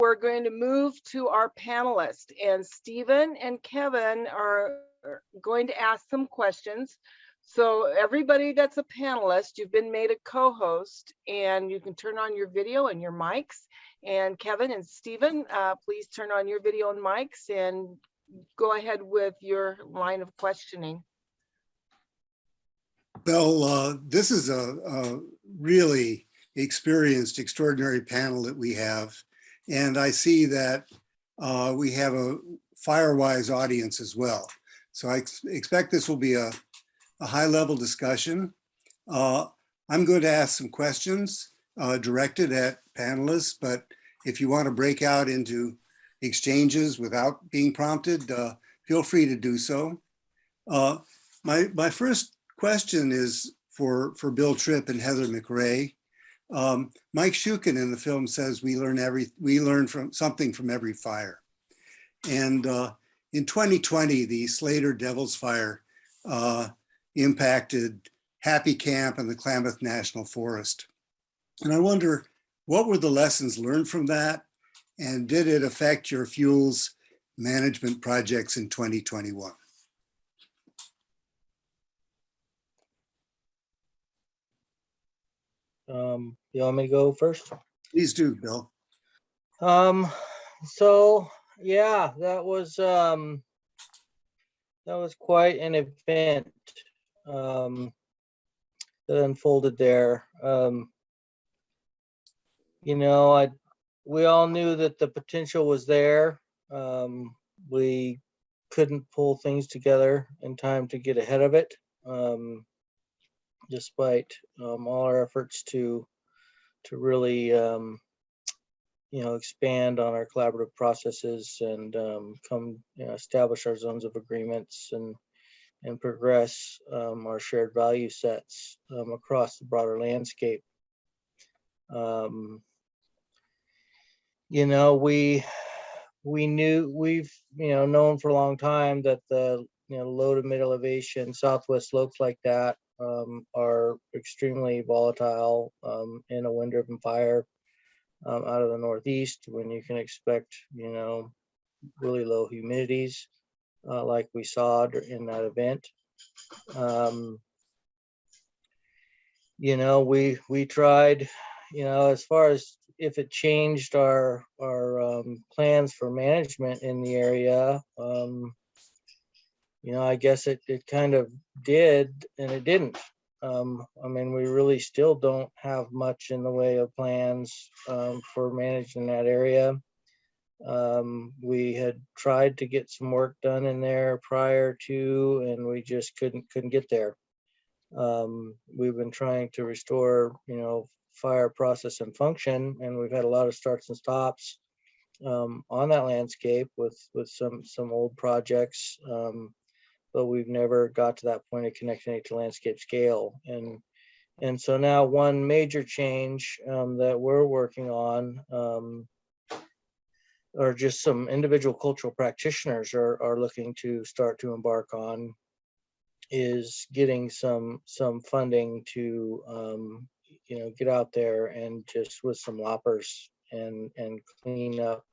we're going to move to our panelists, and Stephen and Kevin are going to ask some questions. So everybody that's a panelist, you've been made a co-host, and you can turn on your video and your mics. And Kevin and Stephen, please turn on your video and mics and go ahead with your line of questioning. Well, this is a really experienced, extraordinary panel that we have. And I see that we have a fire-wise audience as well. So I expect this will be a high-level discussion. I'm going to ask some questions directed at panelists, but if you want to break out into exchanges without being prompted, feel free to do so. My first question is for Bill Tripp and Heather McRae. Mike Shukin in the film says we learn from something from every fire. And in 2020, the Slater Devil's Fire impacted Happy Camp and the Klamath National Forest. And I wonder, what were the lessons learned from that? And did it affect your fuels management projects in 2021? You want me to go first? Please do, Bill. So yeah, that was quite an event that unfolded there. You know, we all knew that the potential was there. We couldn't pull things together in time to get ahead of it, despite all our efforts to really expand on our collaborative processes and establish our zones of agreements and progress our shared value sets across the broader landscape. We've known for a long time that the low to mid elevation southwest slopes like that are extremely volatile in a wind-driven fire out of the northeast, when you can expect really low humidities like we saw in that event. We tried, as far as if it changed our plans for management in the area. I guess it kind of did, and it didn't. We really still don't have much in the way of plans for managing that area. We had tried to get some work done in there prior to, and we just couldn't get there. We've been trying to restore, fire process and function, and we've had a lot of starts and stops on that landscape with some old projects. But we've never got to that point of connecting it to landscape scale. And so now one major change that we're working on, or just some individual cultural practitioners are looking to start to embark on, is getting some funding to get out there and just with some loppers and clean up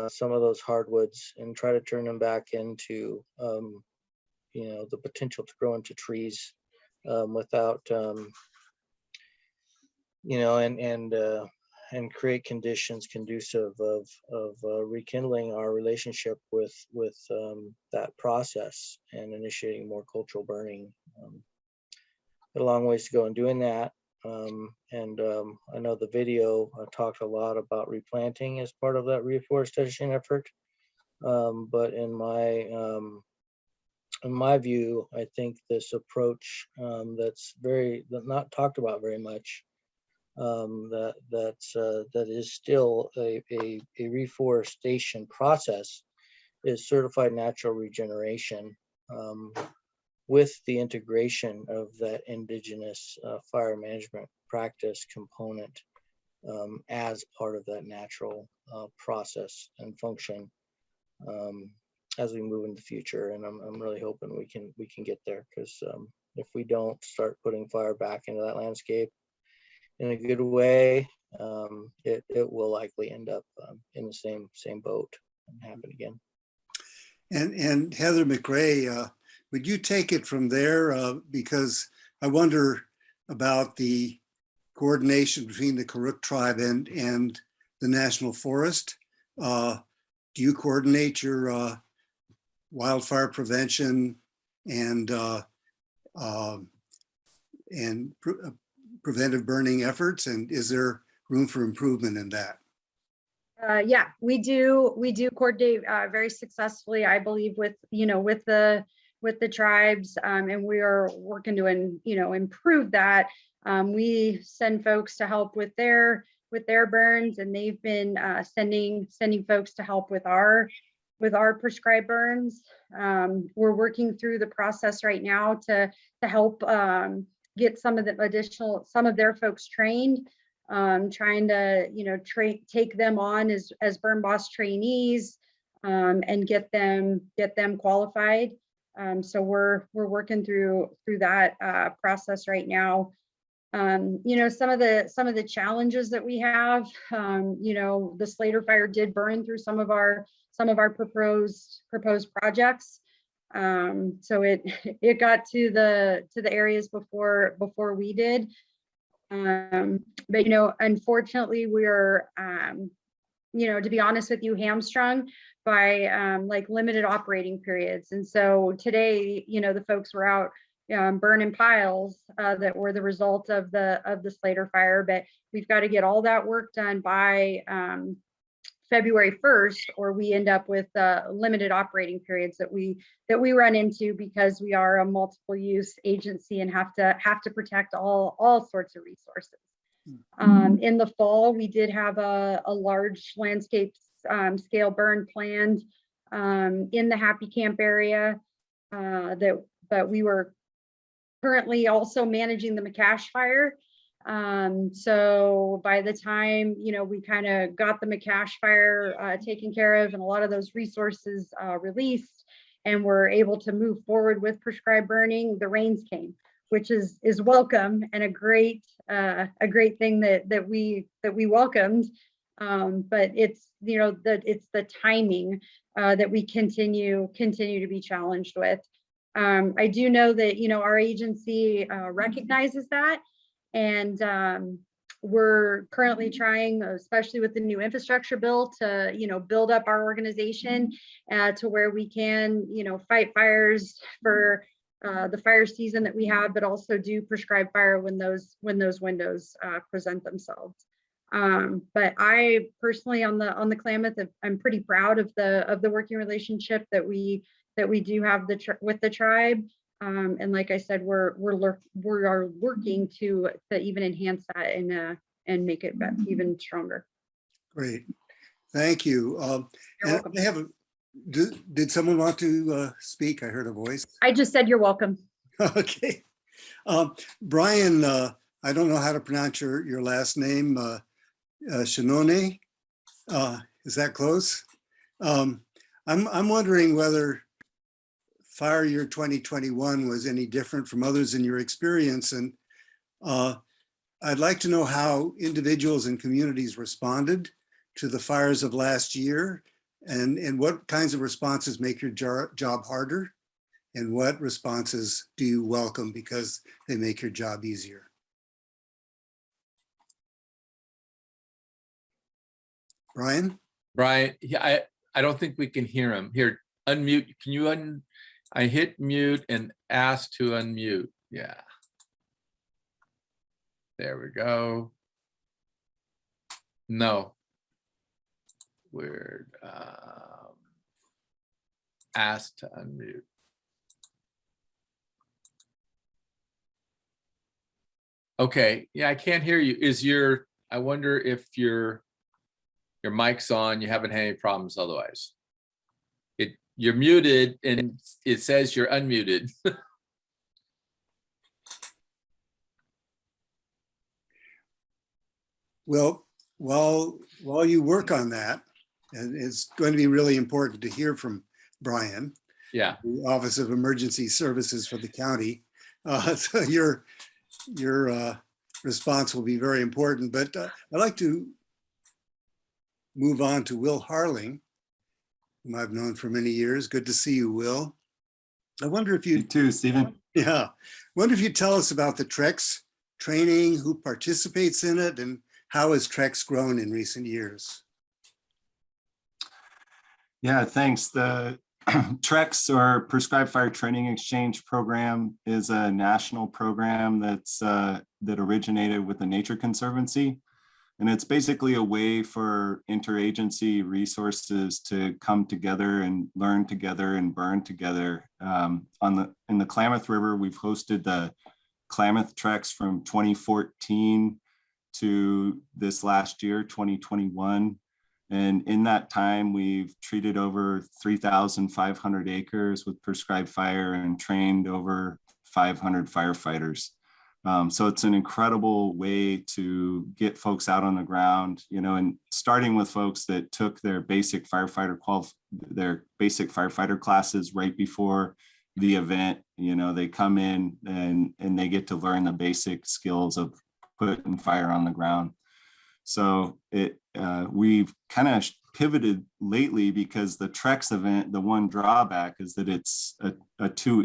some of those hardwoods and try to turn them back into the potential to grow into trees without and create conditions conducive of rekindling our relationship with that process and initiating more cultural burning. A long ways to go in doing that. I know the video talked a lot about replanting as part of that reforestation effort. But in my view, I think this approach that's not talked about very much, that is still a reforestation process, is certified natural regeneration, with the integration of that indigenous fire management practice component as part of that natural process and function as we move in the future. And I'm really hoping we can get there, because if we don't start putting fire back into that landscape in a good way, it will likely end up in the same boat and happen again. And Heather McRae, would you take it from there? Because I wonder about the coordination between the Karuk tribe and the National Forest. Do you coordinate your wildfire prevention and preventive burning efforts? And is there room for improvement in that? Yeah, we do coordinate very successfully, I believe, with the tribes, and we are working to improve that. We send folks to help with their burns, and they've been sending folks to help with our prescribed burns. We're working through the process right now to help get some of their folks trained. Trying to take them on as burn boss trainees, and get them qualified. So we're working through that process right now. Some of the challenges that we have, the Slater fire did burn through some of our proposed projects. So it got to the areas before we did. But unfortunately, we're to be honest with you, hamstrung by like limited operating periods. And so today, the folks were out burning piles that were the result of the Slater fire, but we've got to get all that work done by February 1st, or we end up with limited operating periods that we run into, because we are a multiple use agency and have to protect all sorts of resources. In the fall, we did have a large landscape scale burn planned in the Happy Camp area, but we were currently also managing the McCash fire. So by the time, we kind of got the McCash fire taken care of and a lot of those resources released, and were able to move forward with prescribed burning, the rains came, which is welcome and a great thing that we welcomed. But it's, it's the timing that we continue to be challenged with. I do know that, our agency recognizes that. And we're currently trying, especially with the new infrastructure bill, to build up our organization to where we can fight fires for the fire season that we have, but also do prescribed fire when those windows present themselves. But I personally, on the Klamath, I'm pretty proud of the working relationship that we do have with the tribe. And like I said, we are working to even enhance that and make it even stronger. Great, thank you. You're welcome. Did someone want to speak? I heard a voice. I just said you're welcome. Okay, Brian, I don't know how to pronounce your last name. Shanone, is that close? I'm wondering whether fire year 2021 was any different from others in your experience, and I'd like to know how individuals and communities responded to the fires of last year, and what kinds of responses make your job harder, and what responses do you welcome because they make your job easier? Brian? Brian, yeah, I don't think we can hear him. Here, unmute. Can you I hit mute and ask to unmute. Yeah. There we go. No. Weird. Ask to unmute. Okay. Yeah, I can't hear you. I wonder if your mic's on, you haven't had any problems otherwise. You're muted and it says you're unmuted. Well, while you work on that, and it's going to be really important to hear from Brian, Yeah. the Office of Emergency Services for the county. So your response will be very important. But I'd like to move on to Will Harling, whom I've known for many years. Good to see you, Will. I wonder if You you, too, Stephen. yeah, wonder if you tell us about the TREX training, who participates in it, and how has TREX grown in recent years? Yeah, thanks. The TREX, or Prescribed Fire Training Exchange Program, is a national program that originated with the Nature Conservancy. And it's basically a way for interagency resources to come together and learn together and burn together. In the Klamath River, we've hosted the Klamath Treks from 2014 to this last year, 2021. And in that time, we've treated over 3,500 acres with prescribed fire and trained over 500 firefighters. So it's an incredible way to get folks out on the ground, you know, and starting with folks that took their basic firefighter classes right before the event. You know, they come in and they get to learn the basic skills of putting fire on the ground. So we've kind of pivoted lately because the TREX event, the one drawback is that it's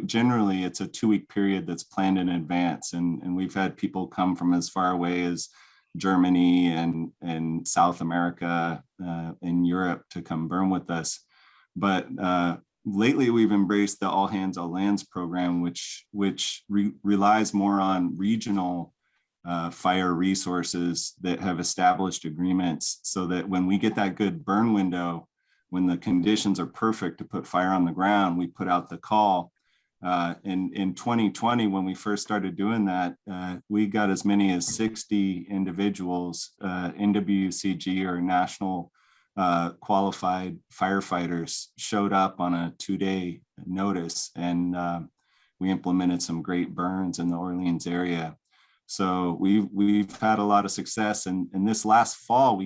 generally it's a 2-week period that's planned in advance. And we've had people come from as far away as Germany and South America and Europe to come burn with us. But lately we've embraced the All Hands All Lands program, which relies more on regional fire resources that have established agreements, so that when we get that good burn window, when the conditions are perfect to put fire on the ground, we put out the call. In 2020, when we first started doing that, we got as many as 60 individuals, NWCG or national qualified firefighters, showed up on a 2-day notice, and we implemented some great burns in the Orleans area. So we've had a lot of success, and this last fall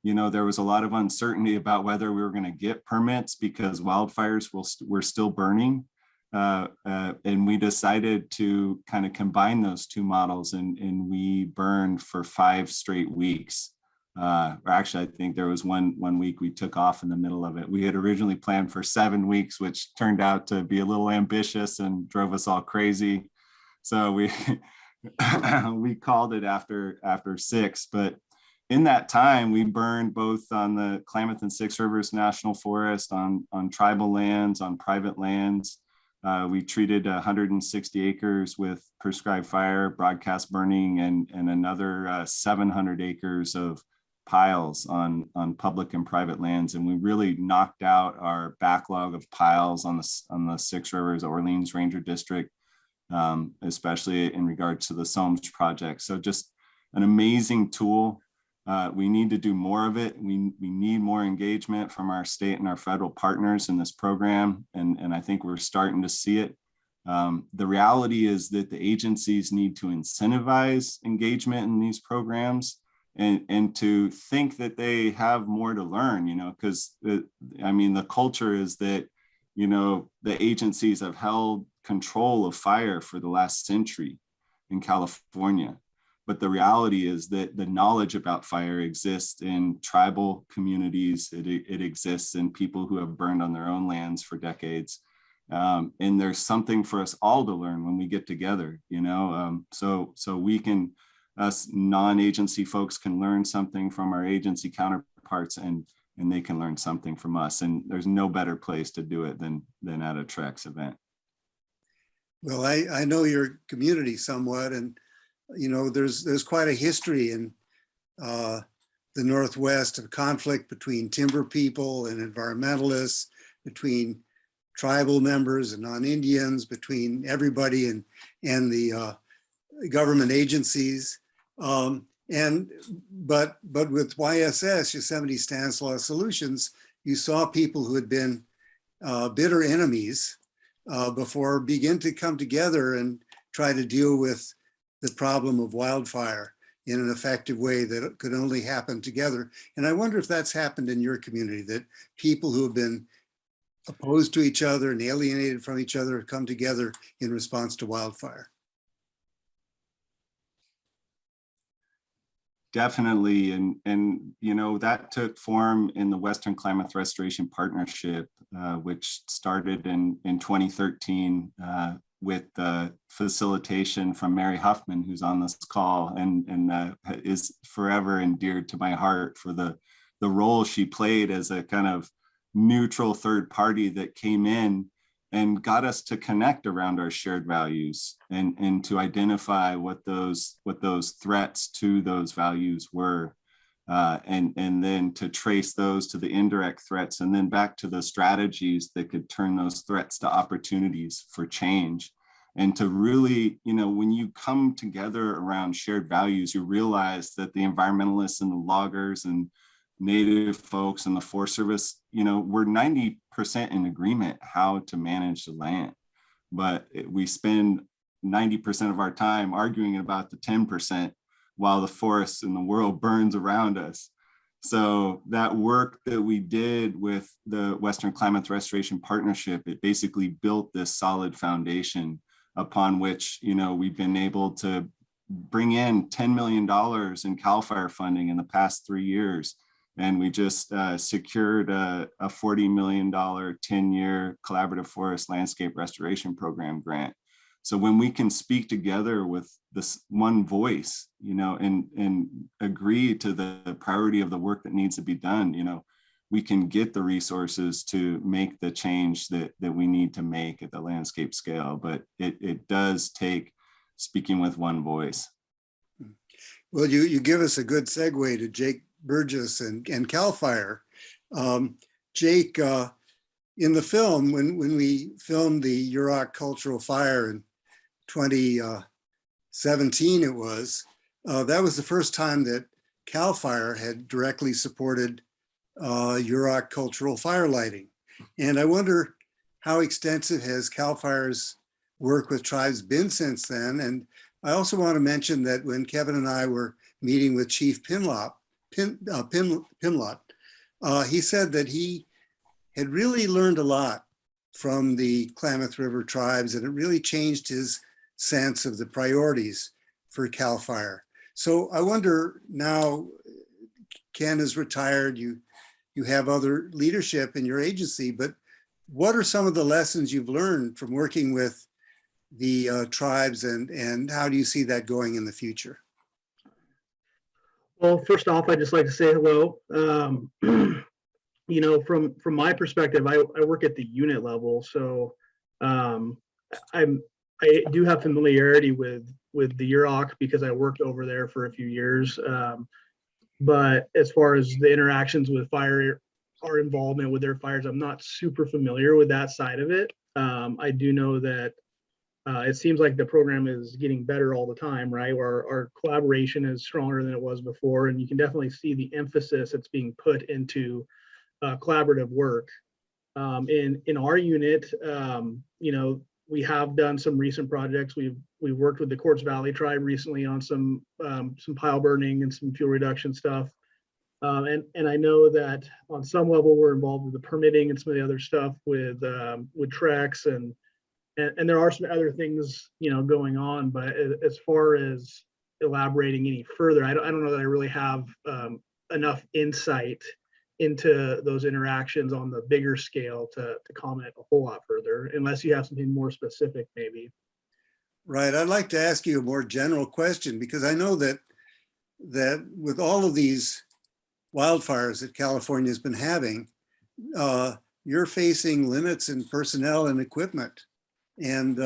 you know, there was a lot of uncertainty about whether we were going to get permits because wildfires were still burning, and we decided to kind of combine those two models, and we burned for 5 straight weeks. Or actually, I think there was one week we took off in the middle of it. We had originally planned for 7 weeks, which turned out to be a little ambitious and drove us all crazy. So we called it after 6, but in that time we burned both on the Klamath and Six Rivers National Forest, on tribal lands, on private lands. We treated 160 acres with prescribed fire, broadcast burning, and another 700 acres of piles on public and private lands. And we really knocked out our backlog of piles on the Six Rivers Orleans Ranger District, especially in regards to the SOMS project. So just an amazing tool. We need to do more of it. We need more engagement from our state and our federal partners in this program. And I think we're starting to see it. The reality is that the agencies need to incentivize engagement in these programs, and to think that they have more to learn, you know, because I mean, the culture is that, you know, the agencies have held control of fire for the last century in California. But the reality is that the knowledge about fire exists in tribal communities. It exists in people who have burned on their own lands for decades. And there's something for us all to learn when we get together, you know. So we can, us non-agency folks can learn something from our agency counterparts, and they can learn something from us. And there's no better place to do it than at a TREX event. Well, I know your community somewhat, and you know, there's quite a history in the Northwest of conflict between timber people and environmentalists, between tribal members and non-Indians, between everybody and the government agencies. But with YSS, Yosemite Stanislaus Solutions, you saw people who had been bitter enemies before begin to come together and try to deal with the problem of wildfire in an effective way that could only happen together. And I wonder if that's happened in your community, that people who have been opposed to each other and alienated from each other have come together in response to wildfire. Definitely. And, you know, that took form in the Western Climate Restoration Partnership, which started in 2013 with facilitation from Mary Huffman, who's on this call and is forever endeared to my heart for the role she played as a kind of neutral third party that came in and got us to connect around our shared values and to identify what those threats to those values were, and then to trace those to the indirect threats, and then back to the strategies that could turn those threats to opportunities for change. And to really, you know, when you come together around shared values, you realize that the environmentalists and the loggers and Native folks and the Forest Service, you know, we're 90% in agreement how to manage the land, but we spend 90% of our time arguing about the 10% while the forest in the world burns around us. So that work that we did with the Western Climate Restoration Partnership, it basically built this solid foundation upon which, you know, we've been able to bring in $10 million in CAL FIRE funding in the past 3 years. And we just secured a $40 million 10-year collaborative forest landscape restoration program grant. So when we can speak together with this one voice, you know, and agree to the priority of the work that needs to be done, you know, we can get the resources to make the change that we need to make at the landscape scale. But it does take speaking with one voice. Well, you give us a good segue to Jake Burgess and CAL FIRE. Jake, in the film, when we filmed the Yurok Cultural Fire in 2017, it was, that was the first time that CAL FIRE had directly supported Yurok cultural fire lighting. And I wonder how extensive has CAL FIRE's work with tribes been since then? And I also want to mention that when Kevin and I were meeting with Chief Pinlot, he said that he had really learned a lot from the Klamath River tribes, and it really changed his sense of the priorities for CAL FIRE. So I wonder now, Ken is retired, you have other leadership in your agency, but what are some of the lessons you've learned from working with the tribes, and how do you see that going in the future? Well, first off, I'd just like to say hello. You know, from my perspective, I work at the unit level, so I do have familiarity with the Yurok because I worked over there for a few years. But as far as the interactions with fire, our involvement with their fires, I'm not super familiar with that side of it. I do know that it seems like the program is getting better all the time, right? Our collaboration is stronger than it was before, and you can definitely see the emphasis that's being put into collaborative work. In our unit, you know, we have done some recent projects. We've worked with the Quartz Valley tribe recently on some pile burning and some fuel reduction stuff. And I know that on some level we're involved with the permitting and some of the other stuff with Trex and there are some other things, you know, going on. But as far as elaborating any further, I don't know that I really have enough insight into those interactions on the bigger scale to comment a whole lot further, unless you have something more specific, maybe. Right. I'd like to ask you a more general question, because I know that with all of these wildfires that California has been having, you're facing limits in personnel and equipment. And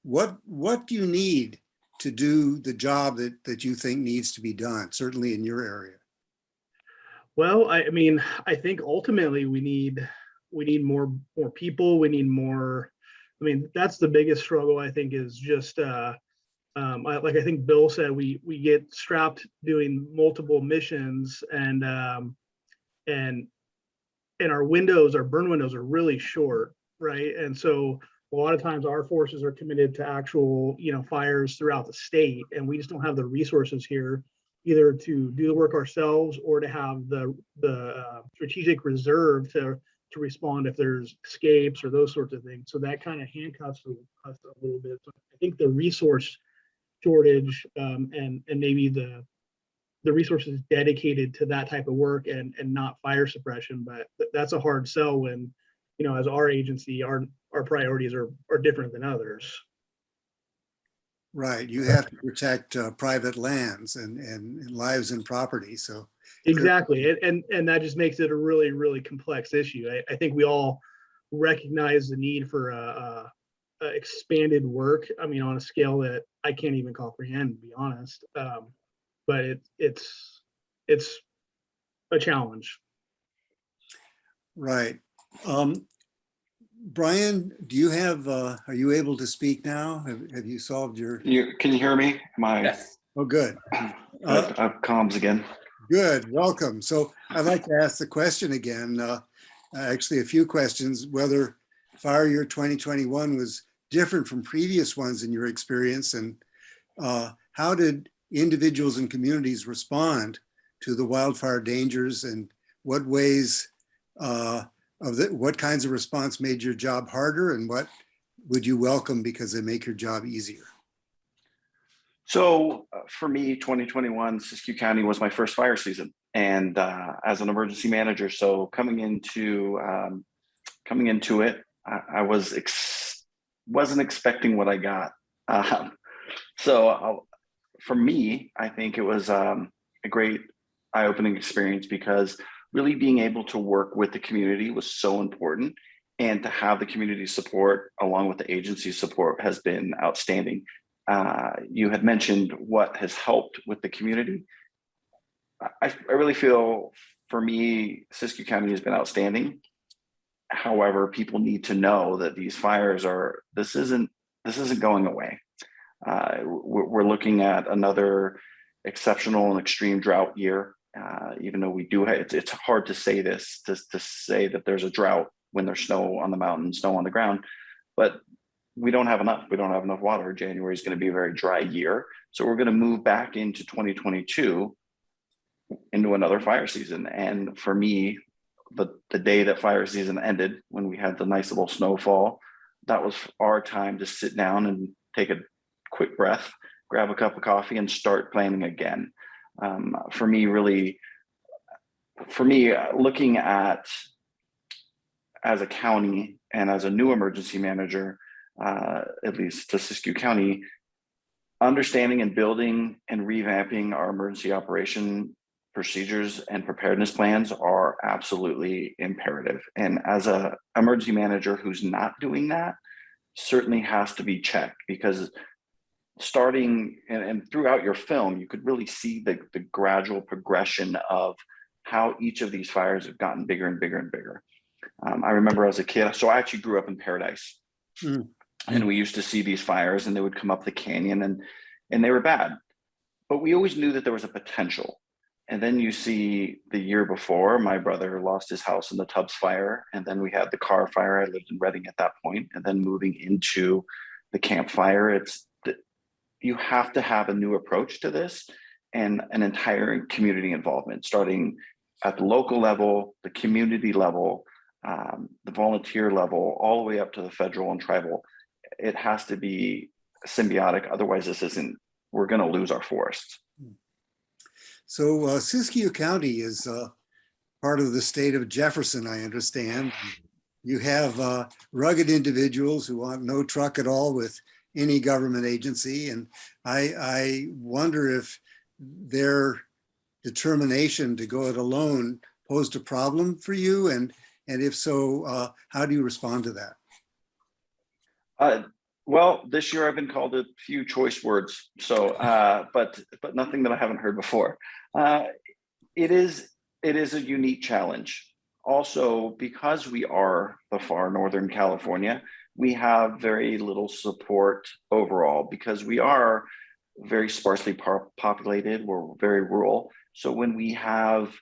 what do you need to do the job that you think needs to be done, certainly in your area? Well, I mean, I think ultimately we need more people. We need more. I mean, that's the biggest struggle, I think, is just like I think Bill said, we get strapped doing multiple missions, and our windows, our burn windows, are really short, right? And so a lot of times our forces are committed to actual, you know, fires throughout the state, and we just don't have the resources here either to do the work ourselves or to have the strategic reserve to respond if there's escapes or those sorts of things. So that kind of handcuffs us a little bit. So I think the resource shortage and maybe the the resources dedicated to that type of work and not fire suppression. But that's a hard sell when, as our agency, our priorities are different than others. Right. You have to protect private lands and lives and property. So Exactly. And that just makes it a really, really complex issue. I think we all recognize the need for expanded work. I mean, on a scale that I can't even comprehend, to be honest. But it's a challenge. right. Brian, do you have, are you able to speak now? Have you solved your? Can you hear me? Am I? Yes. Oh, good. I have comms again. Good, welcome. So I'd like to ask the question again, actually a few questions, whether fire year 2021 was different from previous ones in your experience, and how did individuals and communities respond to the wildfire dangers, and what ways what kinds of response made your job harder, and what would you welcome because they make your job easier? So for me, 2021, Siskiyou County was my first fire season, and as an emergency manager, so coming into it, I wasn't expecting what I got. For me, I think it was a great eye-opening experience, because really being able to work with the community was so important, and to have the community support along with the agency support has been outstanding. You had mentioned what has helped with the community. I really feel, for me, Siskiyou County has been outstanding. However, people need to know that these fires this isn't going away. We're looking at another exceptional and extreme drought year. Even though we do, it's hard to say this, to say that there's a drought when there's snow on the mountain, snow on the ground, but we don't have enough. We don't have enough water. January is going to be a very dry year. So we're going to move back into 2022 into another fire season. And for me, the day that fire season ended, when we had the nice little snowfall, that was our time to sit down and take a quick breath, grab a cup of coffee, and start planning again. For me, looking at, as a county and as a new emergency manager, at least to Siskiyou County, understanding and building and revamping our emergency operation procedures and preparedness plans are absolutely imperative. And as an emergency manager who's not doing that, certainly has to be checked, because starting and throughout your film, you could really see the gradual progression of how each of these fires have gotten bigger and bigger and bigger. I remember as a kid, so I actually grew up in Paradise. And we used to see these fires, and they would come up the canyon, and they were bad, but we always knew that there was a potential. And then you see the year before, my brother lost his house in the Tubbs fire, and then we had the Carr fire. I lived in Reading at that point, and then moving into the Camp Fire. You have to have a new approach to this, and an entire community involvement, starting at the local level, the community level, the volunteer level, all the way up to the federal and tribal. It has to be symbiotic. Otherwise, we're going to lose our forests. So Siskiyou County is part of the state of Jefferson, I understand. You have rugged individuals who want no truck at all with any government agency. And I wonder if their determination to go it alone posed a problem for you. And if so, how do you respond to that? Well, this year I've been called a few choice words, so but nothing that I haven't heard before. It is a unique challenge. Also, because we are the far northern California, we have very little support overall, because we are very sparsely populated. We're very rural. So when we have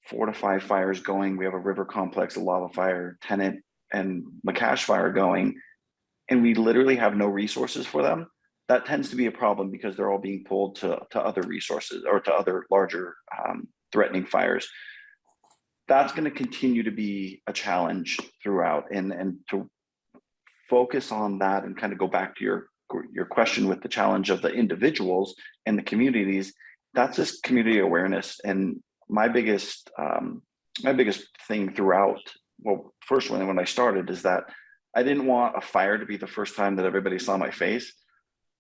4 to 5 fires going, we have a river complex, a lava fire, Tennant, and McCash fire going, and we literally have no resources for them, that tends to be a problem, because they're all being pulled to other resources or to other larger threatening fires. That's going to continue to be a challenge throughout, and to focus on that and kind of go back to your question with the challenge of the individuals and the communities. that's just community awareness. And my biggest thing throughout, well, first when I started is that I didn't want a fire to be the first time that everybody saw my face.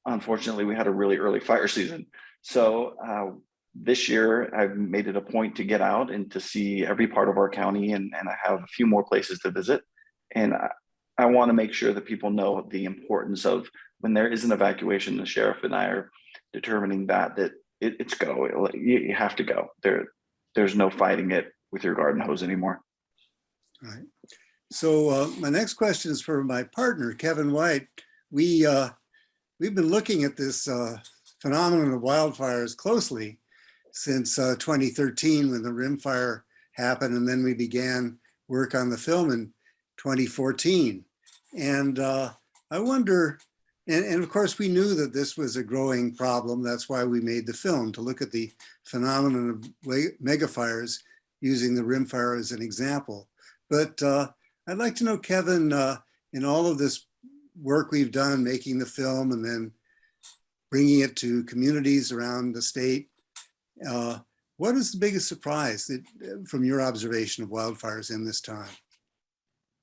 Unfortunately, we had a really early fire season. So this year I've made it a point to get out and to see every part of our county, and I have a few more places to visit. And I want to make sure that people know the importance of when there is an evacuation, the sheriff and I are determining that it's go. You have to go. There's no fighting it with your garden hose anymore. All right. So my next question is for my partner, Kevin White. We've been looking at this phenomenon of wildfires closely since 2013 when the Rim Fire happened, and then we began work on the film in 2014. And I wonder, and of course we knew that this was a growing problem. That's why we made the film, to look at the phenomenon of megafires using the Rim Fire as an example. But I'd like to know, Kevin, in all of this work we've done making the film and then bringing it to communities around the state, what is the biggest surprise from your observation of wildfires in this time?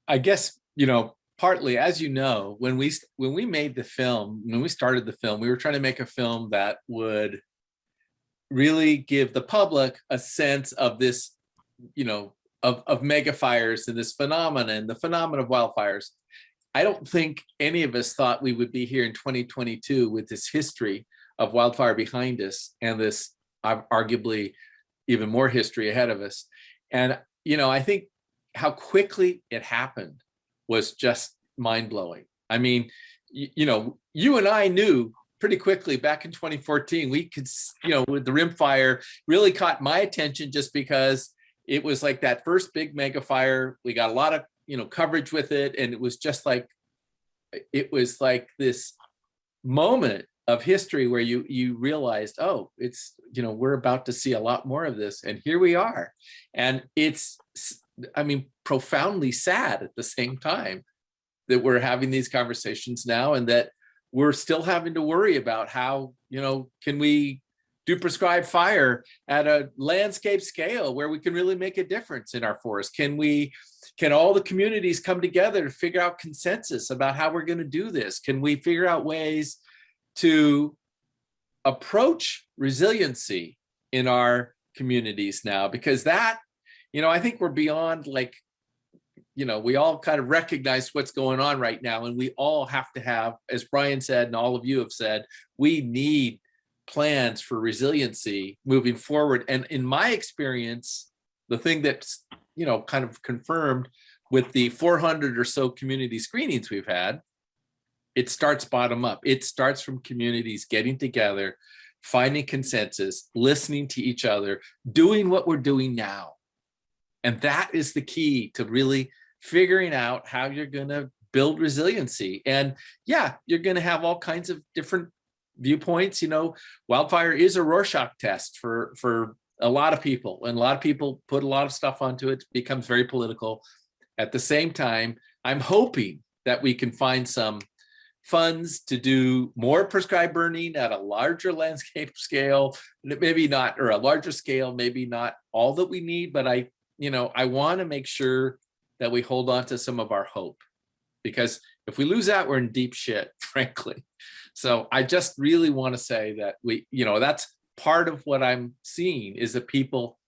I guess, partly, as you know, when we made the film, when we started the film, we were trying to make a film that would really give the public a sense of this, of mega fires and this phenomenon, the phenomenon of wildfires. I don't think any of us thought we would be here in 2022 with this history of wildfire behind us and this arguably even more history ahead of us. And, I think how quickly it happened was just mind-blowing. I mean, you and I knew pretty quickly back in 2014, we could, with the Rim Fire really caught my attention just because it was like that first big mega fire. We got a lot of, coverage with it. And it was just like, this moment of history where you realized, oh, it's, we're about to see a lot more of this. And here we are. And it's, profoundly sad at the same time that we're having these conversations now, and that we're still having to worry about how, can we do prescribed fire at a landscape scale where we can really make a difference in our forest? Can all the communities come together to figure out consensus about how we're going to do this? Can we figure out ways to approach resiliency in our communities now? Because that, I think we're beyond we all kind of recognize what's going on right now. And we all have to have, as Brian said, and all of you have said, we need plans for resiliency moving forward. And in my experience, the thing that's, kind of confirmed with the 400 or so community screenings we've had, it starts bottom up. It starts from communities getting together, finding consensus, listening to each other, doing what we're doing now. And that is the key to really figuring out how you're going to build resiliency. And yeah, you're going to have all kinds of different viewpoints. Wildfire is a Rorschach test for a lot of people, and a lot of people put a lot of stuff onto it. It becomes very political. At the same time, I'm hoping that we can find some funds to do more prescribed burning at a larger landscape scale, maybe not, or a larger scale, maybe not all that we need, but I want to make sure that we hold on to some of our hope, because if we lose that, we're in deep shit, frankly. So I just really want to say that that's part of what I'm seeing, is that people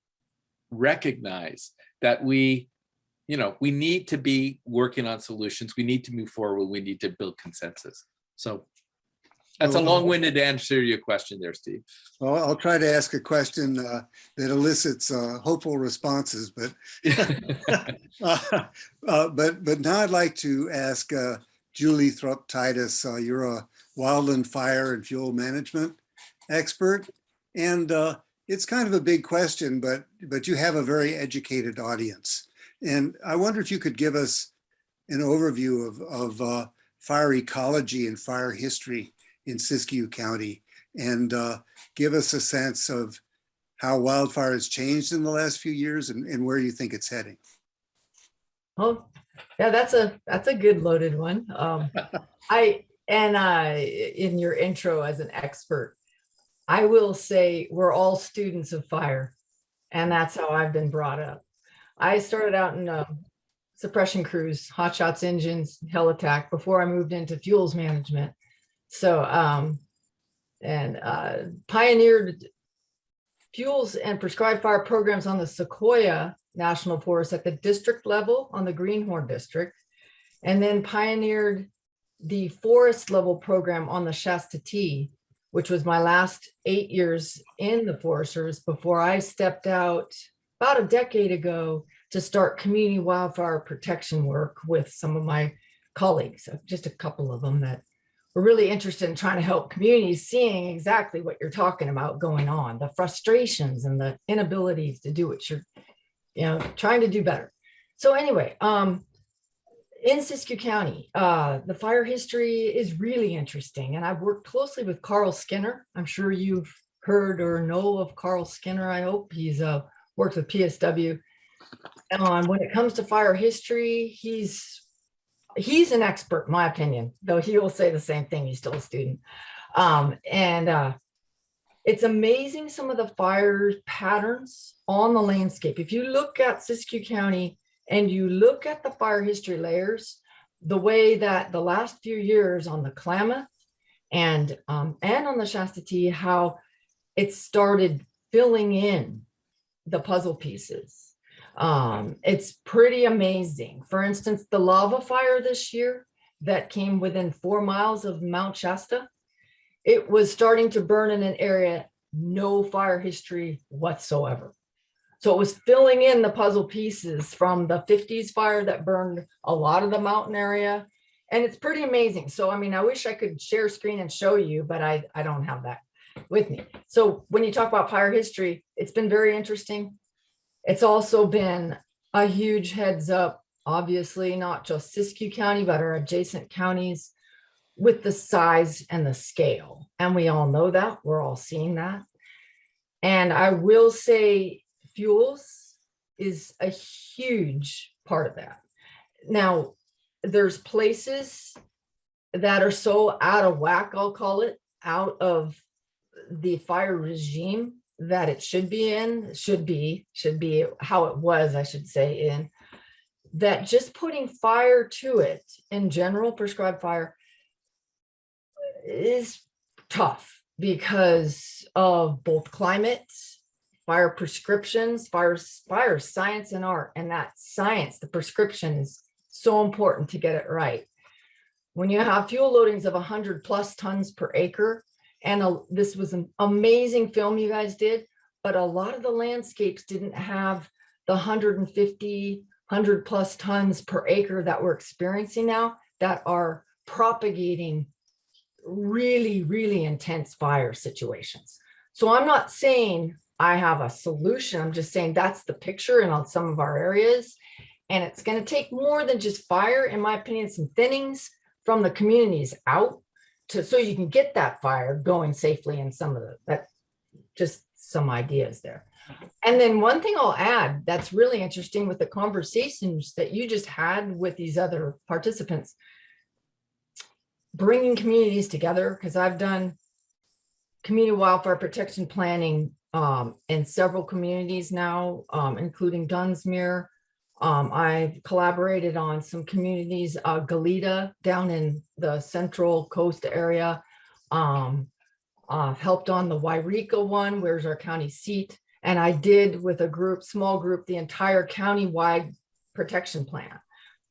recognize that we need to be working on solutions. We need to move forward. We need to build consensus. So that's a long-winded answer to your question there, Steve. Well, I'll try to ask a question that elicits hopeful responses, but but now I'd like to ask Julie Thrupp-Titus. You're a wildland fire and fuel management expert, and it's kind of a big question, but you have a very educated audience, and I wonder if you could give us an overview of fire ecology and fire history in Siskiyou County, and give us a sense of how wildfire has changed in the last few years and where you think it's heading. Oh, yeah, that's a good loaded one. In your intro as an expert, I will say we're all students of fire, and that's how I've been brought up. I started out in suppression crews, hot shots engines, hell attack before I moved into fuels management. So, pioneered fuels and prescribed fire programs on the Sequoia National Forest at the district level on the Greenhorn district, and then pioneered the forest level program on the Shasta T, which was my last 8 years in the Forest Service before I stepped out about a decade ago to start community wildfire protection work with some of my colleagues, just a couple of them that were really interested in trying to help communities seeing exactly what you're talking about going on, the frustrations and the inabilities to do what you're, trying to do better. So anyway, in Siskiyou County, the fire history is really interesting, and I've worked closely with Carl Skinner. I'm sure you've heard or know of Carl Skinner. I hope he's worked with PSW. And when it comes to fire history, he's an expert, in my opinion, though he will say the same thing. He's still a student. It's amazing some of the fire patterns on the landscape. If you look at Siskiyou County and you look at the fire history layers, the way that the last few years on the Klamath and on the Shasta T, how it started filling in the puzzle pieces. It's pretty amazing. For instance, the lava fire this year that came within 4 miles of Mount Shasta, it was starting to burn in an area, no fire history whatsoever. So it was filling in the puzzle pieces from the 50s fire that burned a lot of the mountain area. And it's pretty amazing. So, I mean, I wish I could share screen and show you, but I don't have that with me. So when you talk about fire history, it's been very interesting. It's also been a huge heads up, obviously, not just Siskiyou County, but our adjacent counties with the size and the scale. And we all know that. We're all seeing that. And I will say fuels is a huge part of that. Now, there's places that are so out of whack, I'll call it, out of the fire regime that it should be how it was, I should say, in that just putting fire to it in general, prescribed fire, is tough because of both climate, fire prescriptions, fire science and art, and that science, the prescription is so important to get it right. When you have fuel loadings of 100+ tons per acre, and this was an amazing film you guys did, but a lot of the landscapes didn't have the 150, 100+ tons per acre that we're experiencing now that are propagating really, really intense fire situations. So I'm not saying I have a solution. I'm just saying that's the picture in some of our areas. And it's going to take more than just fire, in my opinion, some thinnings from the communities out so you can get that fire going safely in some of that, just some ideas there. And then one thing I'll add that's really interesting with the conversations that you just had with these other participants, bringing communities together, because I've done community wildfire protection planning in several communities now, including Dunsmuir. I've collaborated on some communities, Goleta down in the Central Coast area. I've helped on the Wairika one, where's our county seat. And I did with a small group, the entire county-wide protection plan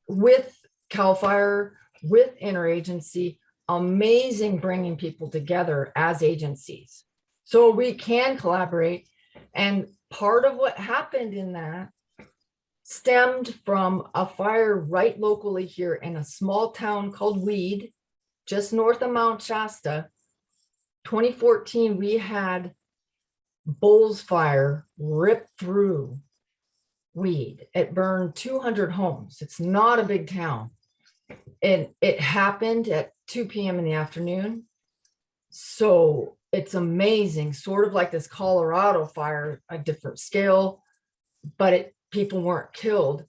with CAL FIRE, with interagency. Amazing bringing people together as agencies so we can collaborate. And part of what happened in that stemmed from a fire right locally here in a small town called Weed, just north of Mount Shasta. 2014, we had Bulls fire rip through Weed. It burned 200 homes. It's not a big town. And it happened at 2 p.m. in the afternoon. So it's amazing, sort of like this Colorado fire, a different scale, but people weren't killed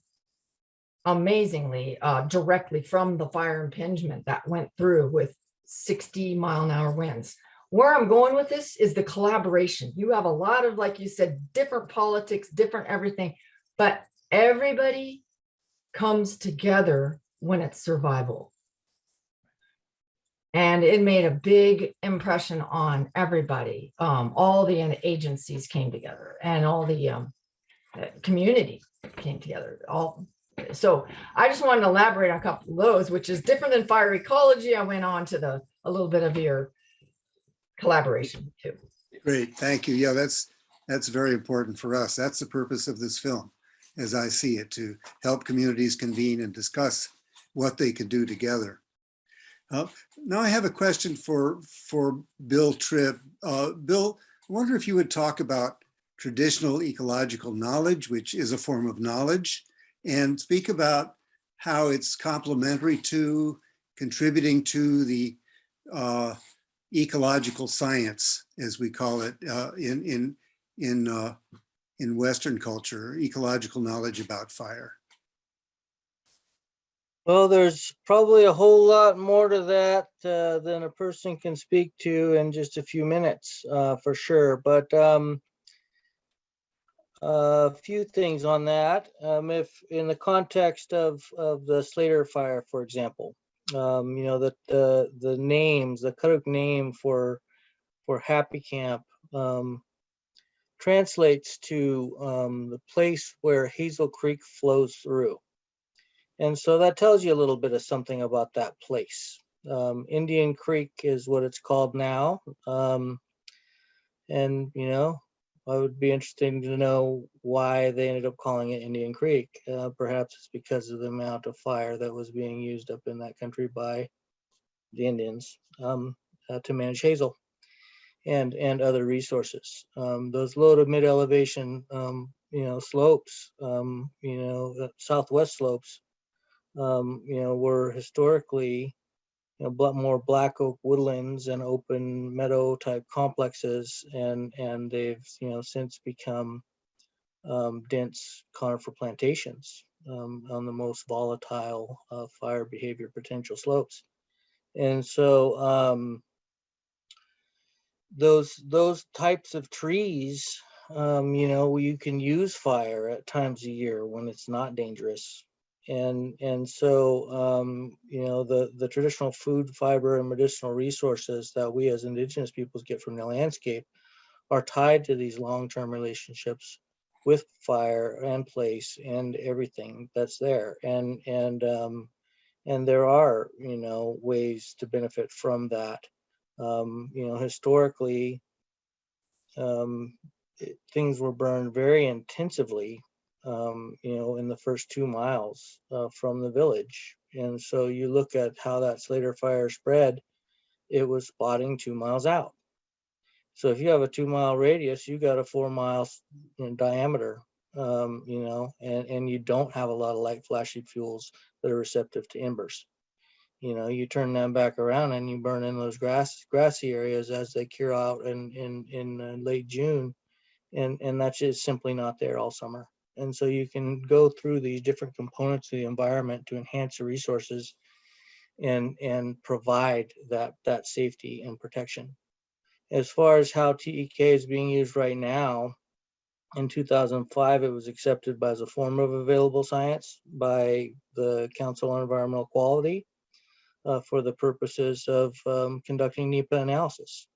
amazingly directly from the fire impingement that went through with 60-mile-an-hour winds. where I'm going with this is the collaboration. You have a lot of, like you said, different politics, different everything, but everybody comes together when it's survival. And it made a big impression on everybody. All the agencies came together, and all the community came together. So I just wanted to elaborate on a couple of those, which is different than fire ecology. I went on to a little bit of your collaboration too. Great, thank you. Yeah, that's very important for us. That's the purpose of this film, as I see it, to help communities convene and discuss what they can do together. Now I have a question for Bill Tripp. Bill, I wonder if you would talk about traditional ecological knowledge, which is a form of knowledge, and speak about how it's complementary to, contributing to the ecological science, as we call it in Western culture, ecological knowledge about fire. Well, there's probably a whole lot more to that than a person can speak to in just a few minutes, for sure. But a few things on that. If in the context of the Slater fire, for example, you know, that the names, the Karuk name for Happy Camp translates to the place where Hazel Creek flows through. And so that tells you a little bit of something about that place. Indian Creek is what it's called now. And, you know, I would be interested to know why they ended up calling it Indian Creek. Perhaps it's because of the amount of fire that was being used up in that country by the Indians to manage hazel and other resources. Those low to mid elevation, you know, slopes, you know, southwest slopes, you know, were historically, you know, more black oak woodlands and open meadow type complexes, and they've, you know, since become dense conifer plantations on the most volatile fire behavior potential slopes. And so those types of trees, you know, you can use fire at times a year when it's not dangerous. And so, you know, the traditional food, fiber, and medicinal resources that we as Indigenous peoples get from the landscape are tied to these long-term relationships with fire and place and everything that's there. And there are, you know, ways to benefit from that. You know, historically, things were burned very intensively, you know, in the first 2 miles from the village. And so you look at how that Slater fire spread, it was spotting 2 miles out. So if you have a 2 mile radius, you got a 4 miles in diameter, you know, and you don't have a lot of light flashy fuels that are receptive to embers. You know, you turn them back around and you burn in those grassy areas as they cure out in late June, and that's just simply not there all summer. And so you can go through these different components of the environment to enhance the resources and provide that safety and protection. As far as how TEK is being used right now, in 2005, it was accepted as a form of available science by the Council on Environmental Quality for the purposes of conducting NEPA analysis.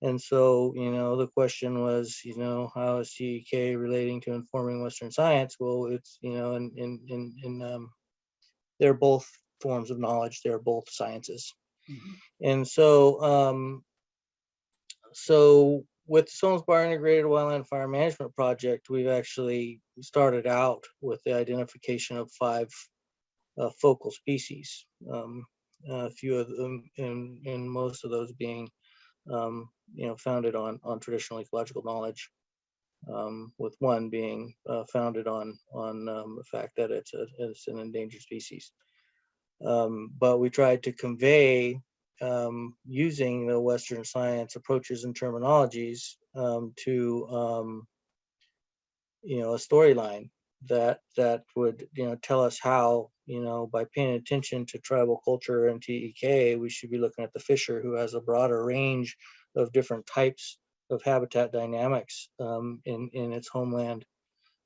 And so, you know, the question was, you know, how is TEK relating to informing Western science? Well, it's, you know, they're both forms of knowledge. They're both sciences. Mm-hmm. And so, so with the Solms Bar Integrated Wildland Fire Management Project, we've actually started out with the identification of 5 focal species. A few of them, and most of those being, you know, founded on traditional ecological knowledge, with one being founded on the fact that it's an endangered species. But we tried to convey, using the Western science approaches and terminologies, to you know, a storyline that would, you know, tell us how, you know, by paying attention to tribal culture and TEK, we should be looking at the fisher, who has a broader range of different types of habitat dynamics in its homeland.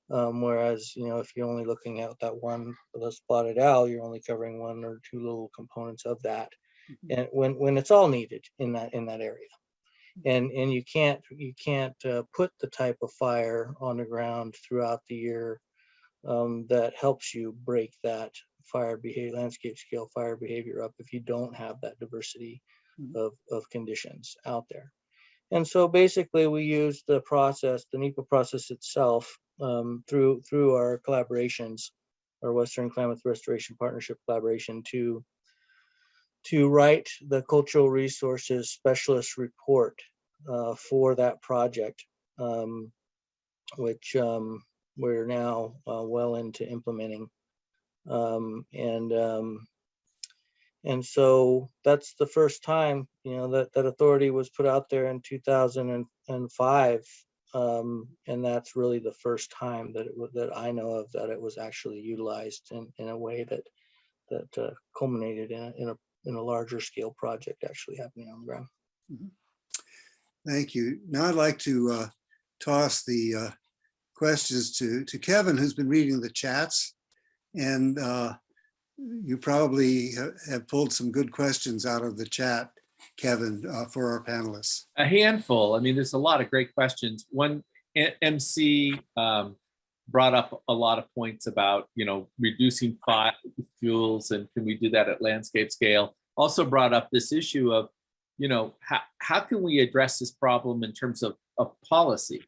Whereas, if you're only looking at that one, the spotted owl, you're only covering one or two little components of that. And when it's all needed in that area. And you can't put the type of fire on the ground throughout the year that helps you break that landscape scale fire behavior up if you don't have that diversity of conditions out there. And so basically we use the NEPA process itself through our collaborations, our Western Klamath Restoration Partnership collaboration to write the cultural resources specialist report for that project, which we're now well into implementing. And so that's the first time, that authority was put out there in 2005. And that's really the first time that I know of that it was actually utilized in a way that culminated in a larger scale project actually happening on the ground. Thank you. Now I'd like to toss the questions to Kevin, who's been reading the chats. And you probably have pulled some good questions out of the chat, Kevin, for our panelists. A handful. I mean, there's a lot of great questions. One MC brought up a lot of points about, reducing fuels, and can we do that at landscape scale? Also brought up this issue of, how can we address this problem in terms of policy?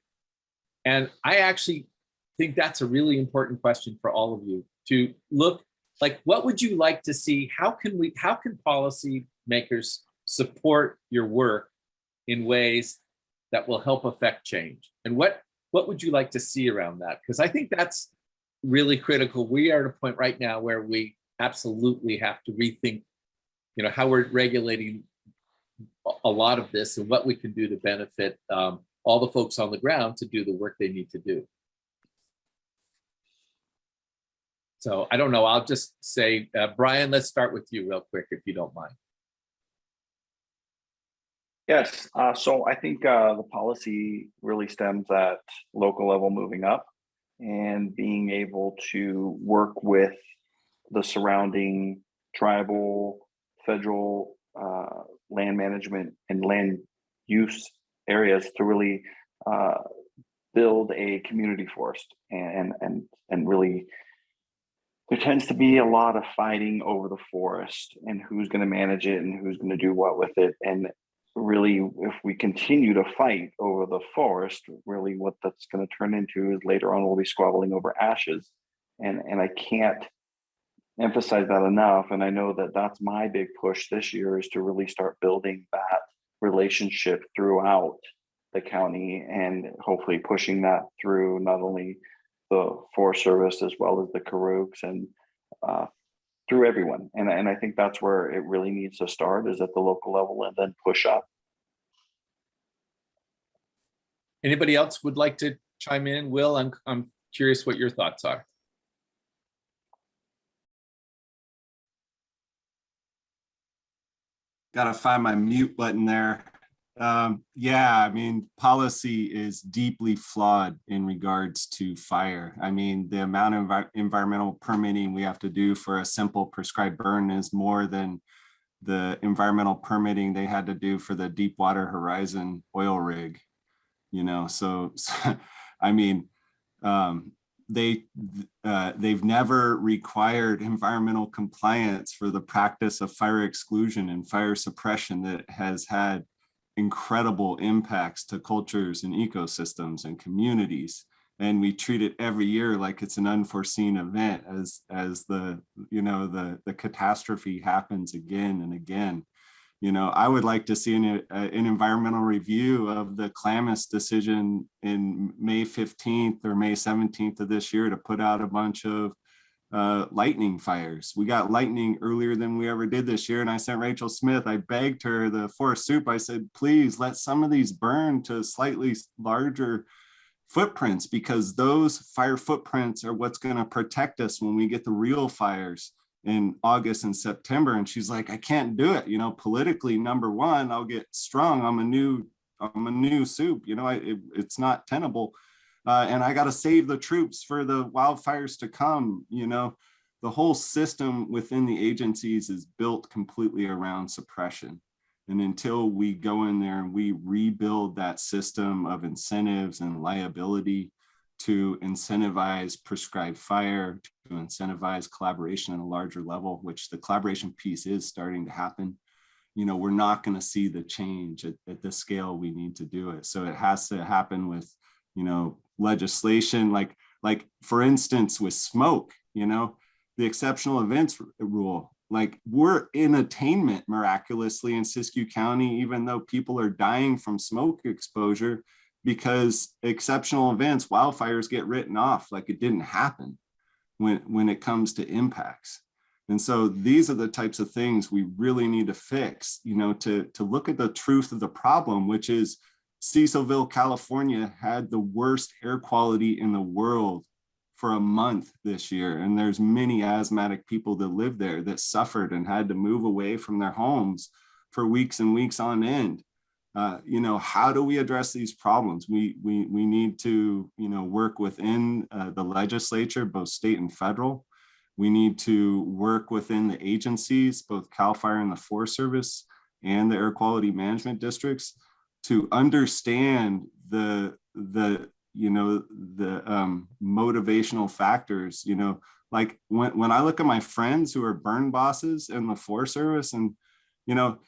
And I actually think that's a really important question for all of you to look like, what would you like to see? How can policy makers support your work in ways that will help affect change? And what would you like to see around that? Because I think that's really critical. We are at a point right now where we absolutely have to rethink, how we're regulating a lot of this and what we can do to benefit all the folks on the ground to do the work they need to do. So I don't know, I'll just say, Brian, let's start with you real quick, if you don't mind. Yes, so I think the policy really stems at local level moving up and being able to work with the surrounding tribal, federal land management and land use areas to really build a community forest and really there tends to be a lot of fighting over the forest and who's going to manage it and who's going to do what with it. And really, if we continue to fight over the forest, really what that's going to turn into is later on we'll be squabbling over ashes. And I can't emphasize that enough. And I know that that's my big push this year, is to really start building that relationship throughout the county and hopefully pushing that through not only the Forest Service as well as the Karuks and through everyone. And I think that's where it really needs to start, is at the local level and then push up. Anybody else would like to chime in? Will, I'm curious what your thoughts are. Gotta find my mute button there. Yeah, I mean, policy is deeply flawed in regards to fire. I mean, the amount of environmental permitting we have to do for a simple prescribed burn is more than the environmental permitting they had to do for the Deepwater Horizon oil rig. So I mean, they've never required environmental compliance for the practice of fire exclusion and fire suppression that has had incredible impacts to cultures and ecosystems and communities. And we treat it every year like it's an unforeseen event as the catastrophe happens again and again. I would like to see an environmental review of the Klamath decision in May 15th or May 17th of this year to put out a bunch of lightning fires. We got lightning earlier than we ever did this year. And I sent Rachel Smith, I begged her, the forest soup, I said, please let some of these burn to slightly larger footprints, because those fire footprints are what's going to protect us when we get the real fires in August and September. And she's like, I can't do it. You know, politically, number one, I'll get strung. I'm a new soup, you know, it's not tenable. And I got to save the troops for the wildfires to come. You know, the whole system within the agencies is built completely around suppression. And until we go in there and we rebuild that system of incentives and liability to incentivize prescribed fire, to incentivize collaboration at a larger level, which the collaboration piece is starting to happen, you know, we're not going to see the change at the scale we need to do it. So it has to happen with, you know, legislation, like for instance, with smoke, you know, the exceptional events rule, like we're in attainment miraculously in Siskiyou County, even though people are dying from smoke exposure, because exceptional events, wildfires get written off like it didn't happen when it comes to impacts. And so these are the types of things we really need to fix, you know, to look at the truth of the problem, which is Cecilville, California had the worst air quality in the world for a month this year. And there's many asthmatic people that live there that suffered and had to move away from their homes for weeks and weeks on end. You know, how do we address these problems? We need to, you know, work within the legislature, both state and federal. We need to work within the agencies, both CAL FIRE and the Forest Service and the air quality management districts, to understand the motivational factors. You know, like when I look at my friends who are burn bosses in the Forest Service, and you know,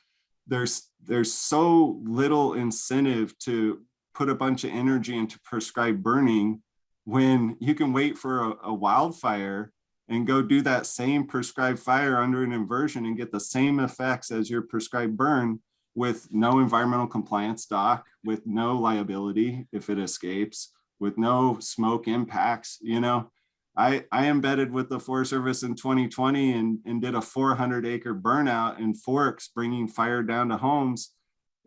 there's so little incentive to put a bunch of energy into prescribed burning when you can wait for a wildfire and go do that same prescribed fire under an inversion and get the same effects as your prescribed burn with no environmental compliance dock, with no liability if it escapes, with no smoke impacts. You know, I embedded with the Forest Service in 2020 and did a 400-acre burnout in Forks, bringing fire down to homes.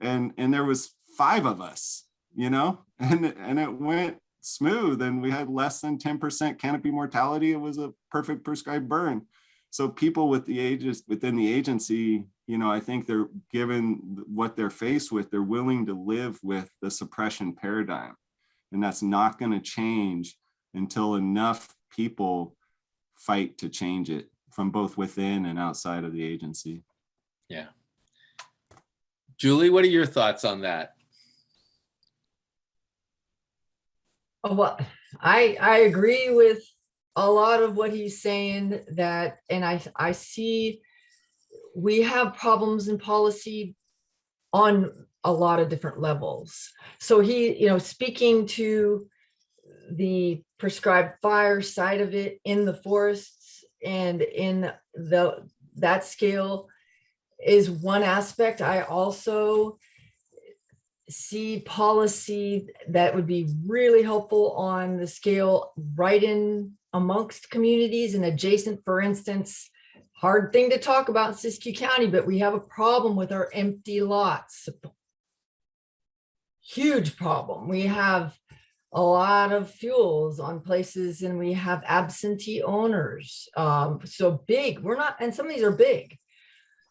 And there was 5 of us, you know, and it went smooth, and we had less than 10% canopy mortality. It was a perfect prescribed burn. So people with the ages within the agency, you know, I think they're given what they're faced with, they're willing to live with the suppression paradigm. And that's not going to change until enough people fight to change it from both within and outside of the agency. Yeah. Julie, what are your thoughts on that? Well, I agree with a lot of what he's saying, that, and I see we have problems in policy on a lot of different levels. So he, you know, speaking to the prescribed fire side of it in the forests and in that scale is one aspect. I also see policy that would be really helpful on the scale right in amongst communities and adjacent. For instance, hard thing to talk about in Siskiyou County, but we have a problem with our empty lots. Huge problem. We have a lot of fuels on places, and we have absentee owners. So big, we're not, and some of these are big,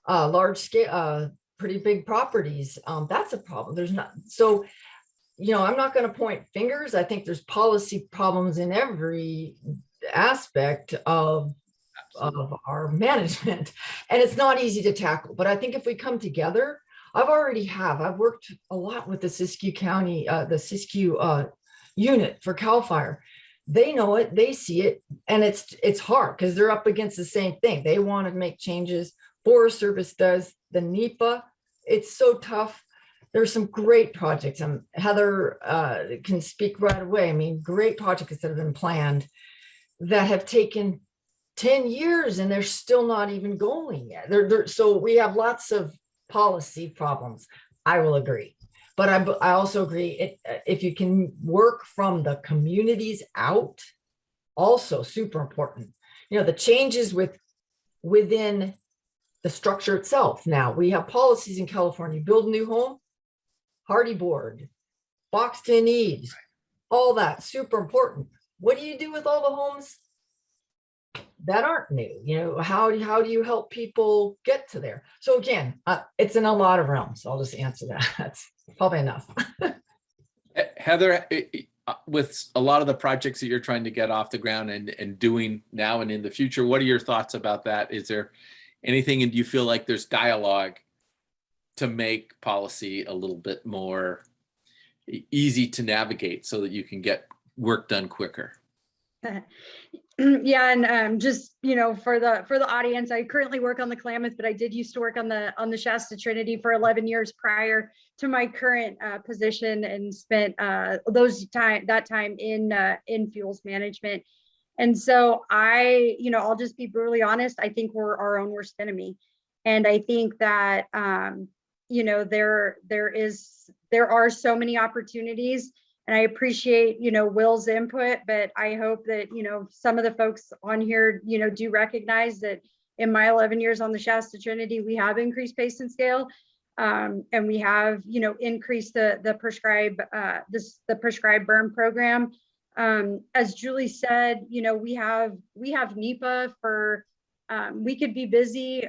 large scale, pretty big properties. That's a problem. There's not, so, you know, I'm not going to point fingers. I think there's policy problems in every aspect of our management, and it's not easy to tackle. But I think if we come together, I've worked a lot with the Siskiyou County, the Siskiyou unit for CAL FIRE. They know it, they see it, and it's hard because they're up against the same thing. They want to make changes. Forest Service does. The NEPA, it's so tough. There's some great projects. Heather can speak right away. I mean, great projects that have been planned that have taken 10 years and they're still not even going yet. So we have lots of policy problems. I will agree. But I also agree, if you can work from the communities out, also super important. You know, the changes within the structure itself. Now we have policies in California: build a new home, hardy board, boxed in eaves, all that super important. What do you do with all the homes that aren't new. You know, how do you help people get to there? So again, it's in a lot of realms. I'll just answer that. That's probably enough. Heather, with a lot of the projects that you're trying to get off the ground and doing now and in the future, what are your thoughts about that? Is there anything, and do you feel like there's dialogue to make policy a little bit more easy to navigate so that you can get work done quicker? Yeah, and just, you know, for the audience, I currently work on the Klamath, but I did used to work on the Shasta Trinity for 11 years prior to my current position, and spent that time in fuels management. And so I'll just be brutally honest, I think we're our own worst enemy. And I think that there are so many opportunities. And I appreciate, Will's input, but I hope that, some of the folks on here, do recognize that in my 11 years on the Shasta Trinity, we have increased pace and scale. And we have, increased the prescribed burn program. As Julie said, we have NEPA for, we could be busy,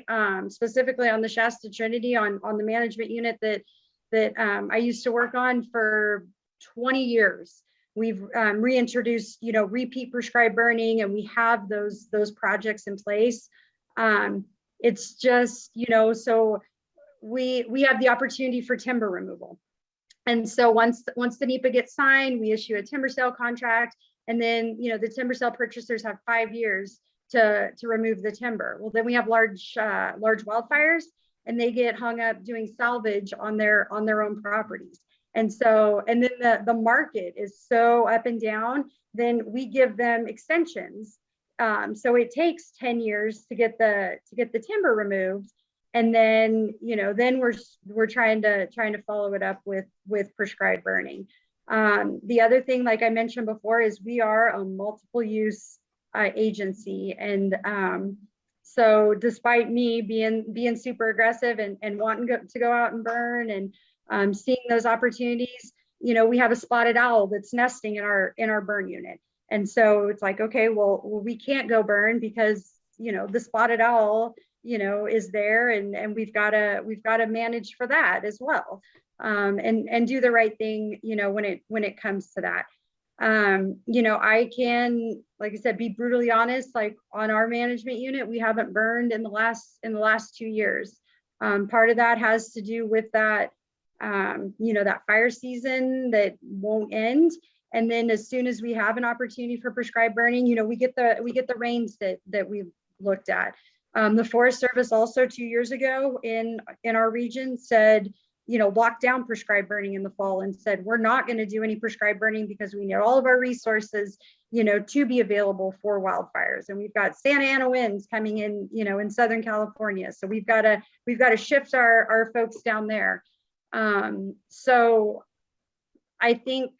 specifically on the Shasta Trinity on the management unit that I used to work on for 20 years. We've reintroduced, repeat prescribed burning, and we have those projects in place. It's just, so we have the opportunity for timber removal. And so once the NEPA gets signed, we issue a timber sale contract, and then, the timber sale purchasers have 5 years to remove the timber. Well, then we have large wildfires, and they get hung up doing salvage on their own properties. And then the market is so up and down, then we give them extensions. So it takes 10 years to get the timber removed. And then, then we're trying to follow it up with prescribed burning. The other thing, like I mentioned before, is we are a multiple use agency. And so despite me being super aggressive and wanting to go out and burn and seeing those opportunities, we have a spotted owl that's nesting in our burn unit. And so it's like, okay, well, we can't go burn because, the spotted owl, is there, and we've got to manage for that as well. And do the right thing, when it comes to that. I can, like I said, be brutally honest, like on our management unit, we haven't burned in the last 2 years. Part of that has to do with that, that fire season that won't end. And then as soon as we have an opportunity for prescribed burning, we get the rains that we've looked at. The Forest Service also 2 years ago in our region said, locked down prescribed burning in the fall and said, we're not going to do any prescribed burning because we need all of our resources, to be available for wildfires. And we've got Santa Ana winds coming in, in Southern California. So we've got to shift our folks down there. So I think,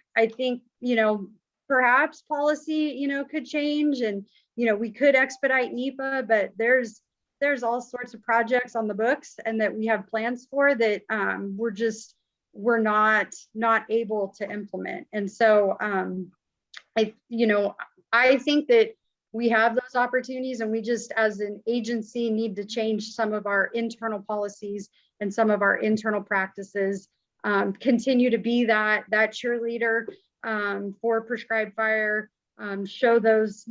perhaps policy, could change, and, we could expedite NEPA, but there's all sorts of projects on the books and that we have plans for that, we're not able to implement. And so, I think that we have those opportunities, and we just, as an agency, need to change some of our internal policies and some of our internal practices, continue to be that cheerleader for prescribed fire, show those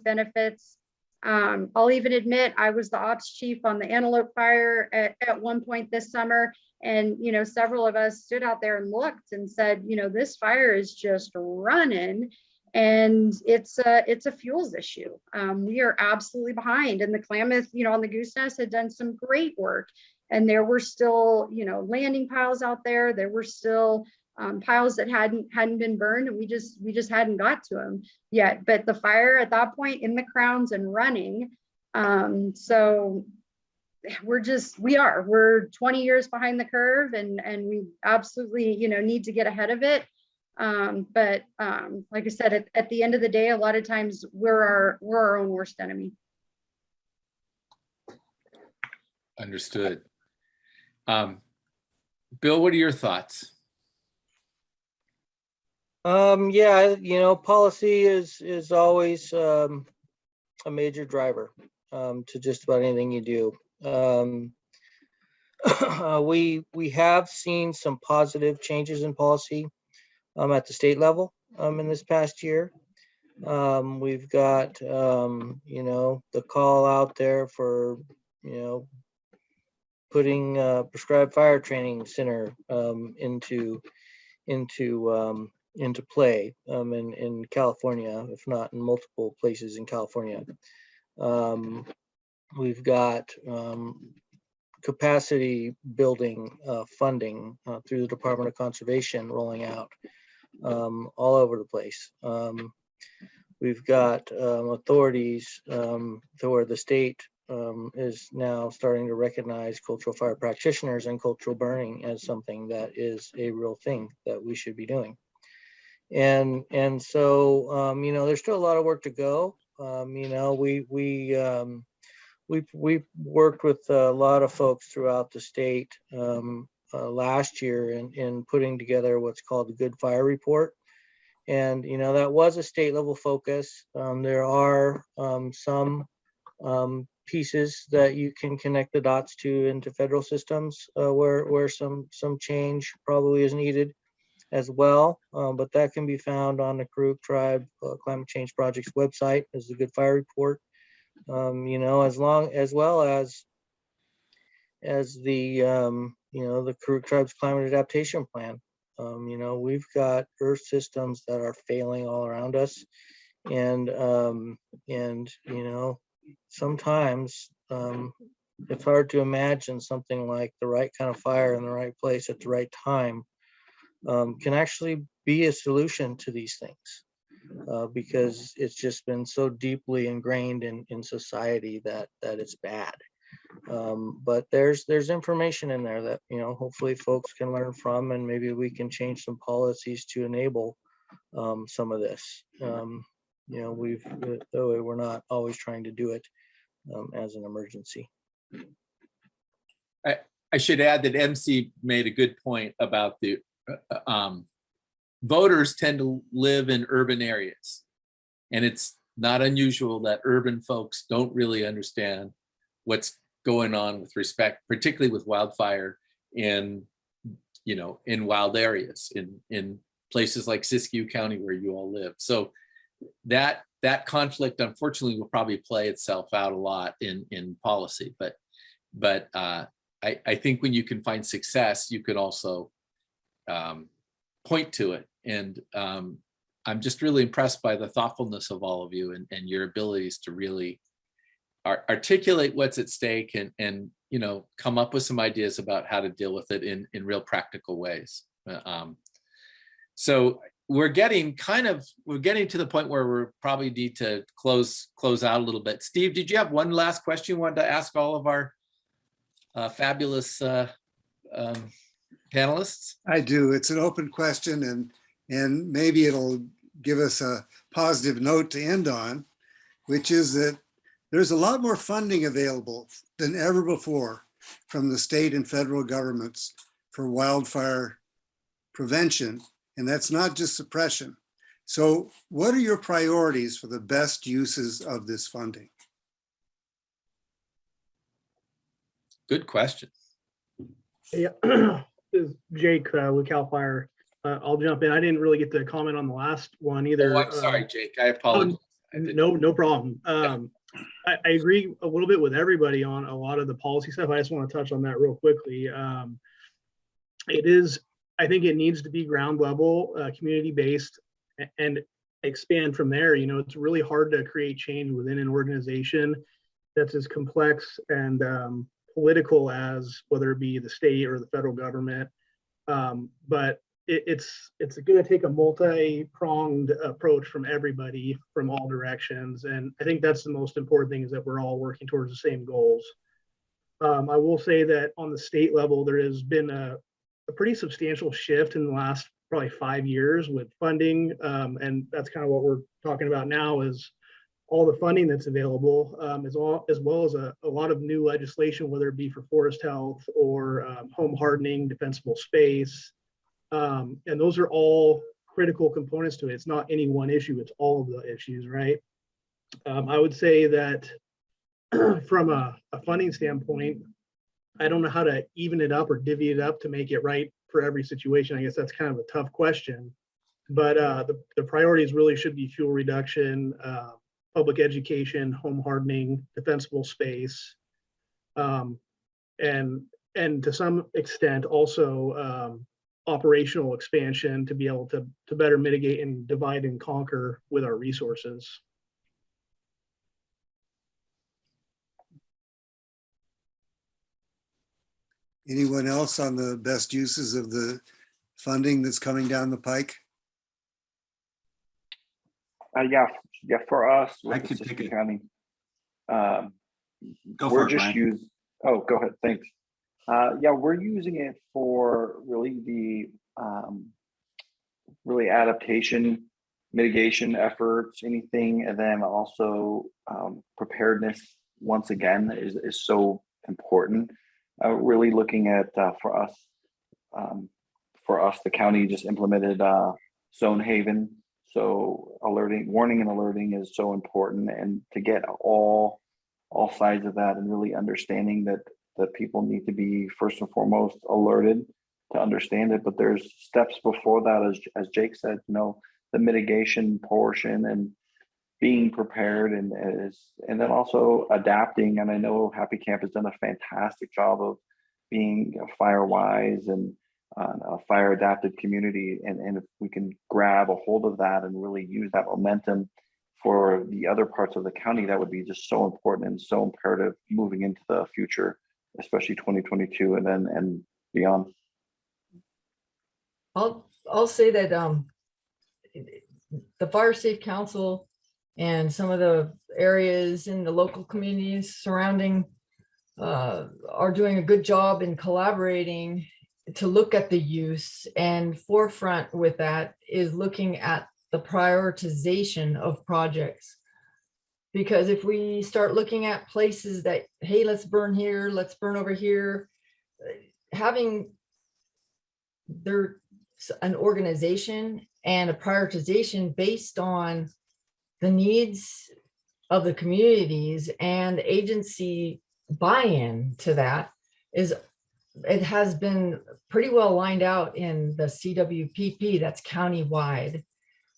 benefits. I'll even admit I was the ops chief on the Antelope fire at one point this summer, and several of us stood out there and looked and said, this fire is just running, and it's a fuels issue. We are absolutely behind. And the Klamath, on the Goose Nest had done some great work, and there were still, landing piles out there. There were still piles that hadn't been burned, and we just hadn't got to them yet. But the fire at that point in the Crowns and running. So we're 20 years behind the curve, and we absolutely, need to get ahead of it. But like I said, at the end of the day, a lot of times we're our own worst enemy. Understood. Bill, what are your thoughts? Yeah, policy is always a major driver to just about anything you do. We have seen some positive changes in policy at the state level in this past year. We've got, the call out there for, putting prescribed fire training center into play in California, if not in multiple places in California. We've got capacity building funding through the Department of Conservation rolling out all over the place. We've got authorities where the state is now starting to recognize cultural fire practitioners and cultural burning as something that is a real thing that we should be doing. And so, there's still a lot of work to go. We've worked with a lot of folks throughout the state last year in putting together what's called the Good Fire Report. And, that was a state level focus. There are some pieces that you can connect the dots to into federal systems where some change probably is needed as well. But that can be found on the Karuk Tribe Climate Change Project's website as the Good Fire Report. As well as the the Karuk Tribe's Climate Adaptation Plan. We've got earth systems that are failing all around us, and sometimes it's hard to imagine something like the right kind of fire in the right place at the right time can actually be a solution to these things. Because it's just been so deeply ingrained in society that it's bad. But there's information in there that hopefully folks can learn from, and maybe we can change some policies to enable some of this. We're not always trying to do it as an emergency. I should add that MC made a good point about the voters tend to live in urban areas, and it's not unusual that urban folks don't really understand what's going on with respect, particularly with wildfire in wild areas in places like Siskiyou County where you all live. So that conflict unfortunately will probably play itself out a lot in policy, but I think when you can find success, you can also point to it. And I'm just really impressed by the thoughtfulness of all of you and your abilities to really articulate what's at stake and come up with some ideas about how to deal with it in real practical ways. So we're getting to the point where we're probably need to close out a little bit. Steve, did you have one last question you wanted to ask all of our fabulous panelists? I do. It's an open question, and maybe it'll give us a positive note to end on, which is that there's a lot more funding available than ever before from the state and federal governments for wildfire prevention, and that's not just suppression. So what are your priorities for the best uses of this funding? Good question. Yeah, this is Jake with CAL FIRE. I'll jump in. I didn't really get to comment on the last one either. Oh, I'm sorry, Jake. I apologize. No problem. I agree a little bit with everybody on a lot of the policy stuff. I just want to touch on that real quickly. I think it needs to be ground level, community based, and expand from there. It's really hard to create change within an organization that's as complex and political as whether it be the state or the federal government. But it's going to take a multi-pronged approach from everybody from all directions. And I think that's the most important thing, is that we're all working towards the same goals. I will say that on the state level, there has been a pretty substantial shift in the last probably 5 years with funding. And that's kind of what we're talking about now, is all the funding that's available, as well as a lot of new legislation, whether it be for forest health or home hardening, defensible space. And those are all critical components to it. It's not any one issue, it's all of the issues, right? I would say that from a funding standpoint, I don't know how to even it up or divvy it up to make it right for every situation. I guess that's kind of a tough question. But the priorities really should be fuel reduction, public education, home hardening, defensible space, and to some extent also operational expansion to be able to better mitigate and divide and conquer with our resources. Anyone else on the best uses of the funding that's coming down the pike? Yeah, for us, I with the could take Siskiyou it. County, Go we're for it, just Brian. oh, go ahead, thanks. Yeah, we're using it for really the really adaptation, mitigation efforts, anything, and then also preparedness. Once again, is so important. Really looking at for us, the county just implemented Zone Haven. So warning and alerting is so important, and to get all sides of that, and really understanding that people need to be first and foremost alerted to understand it. But there's steps before that, as Jake said, the mitigation portion and being prepared, and then also adapting. And I know Happy Camp has done a fantastic job of being fire wise and a fire adapted community. And if we can grab a hold of that and really use that momentum for the other parts of the county, that would be just so important and so imperative moving into the future, especially 2022 and beyond. I'll say that the Fire Safe Council and some of the areas in the local communities surrounding are doing a good job in collaborating to look at the use, and forefront with that is looking at the prioritization of projects. Because if we start looking at places that, hey, let's burn here, let's burn over here, having an organization and a prioritization based on the needs of the communities and agency buy-in to that it has been pretty well lined out in the CWPP that's countywide.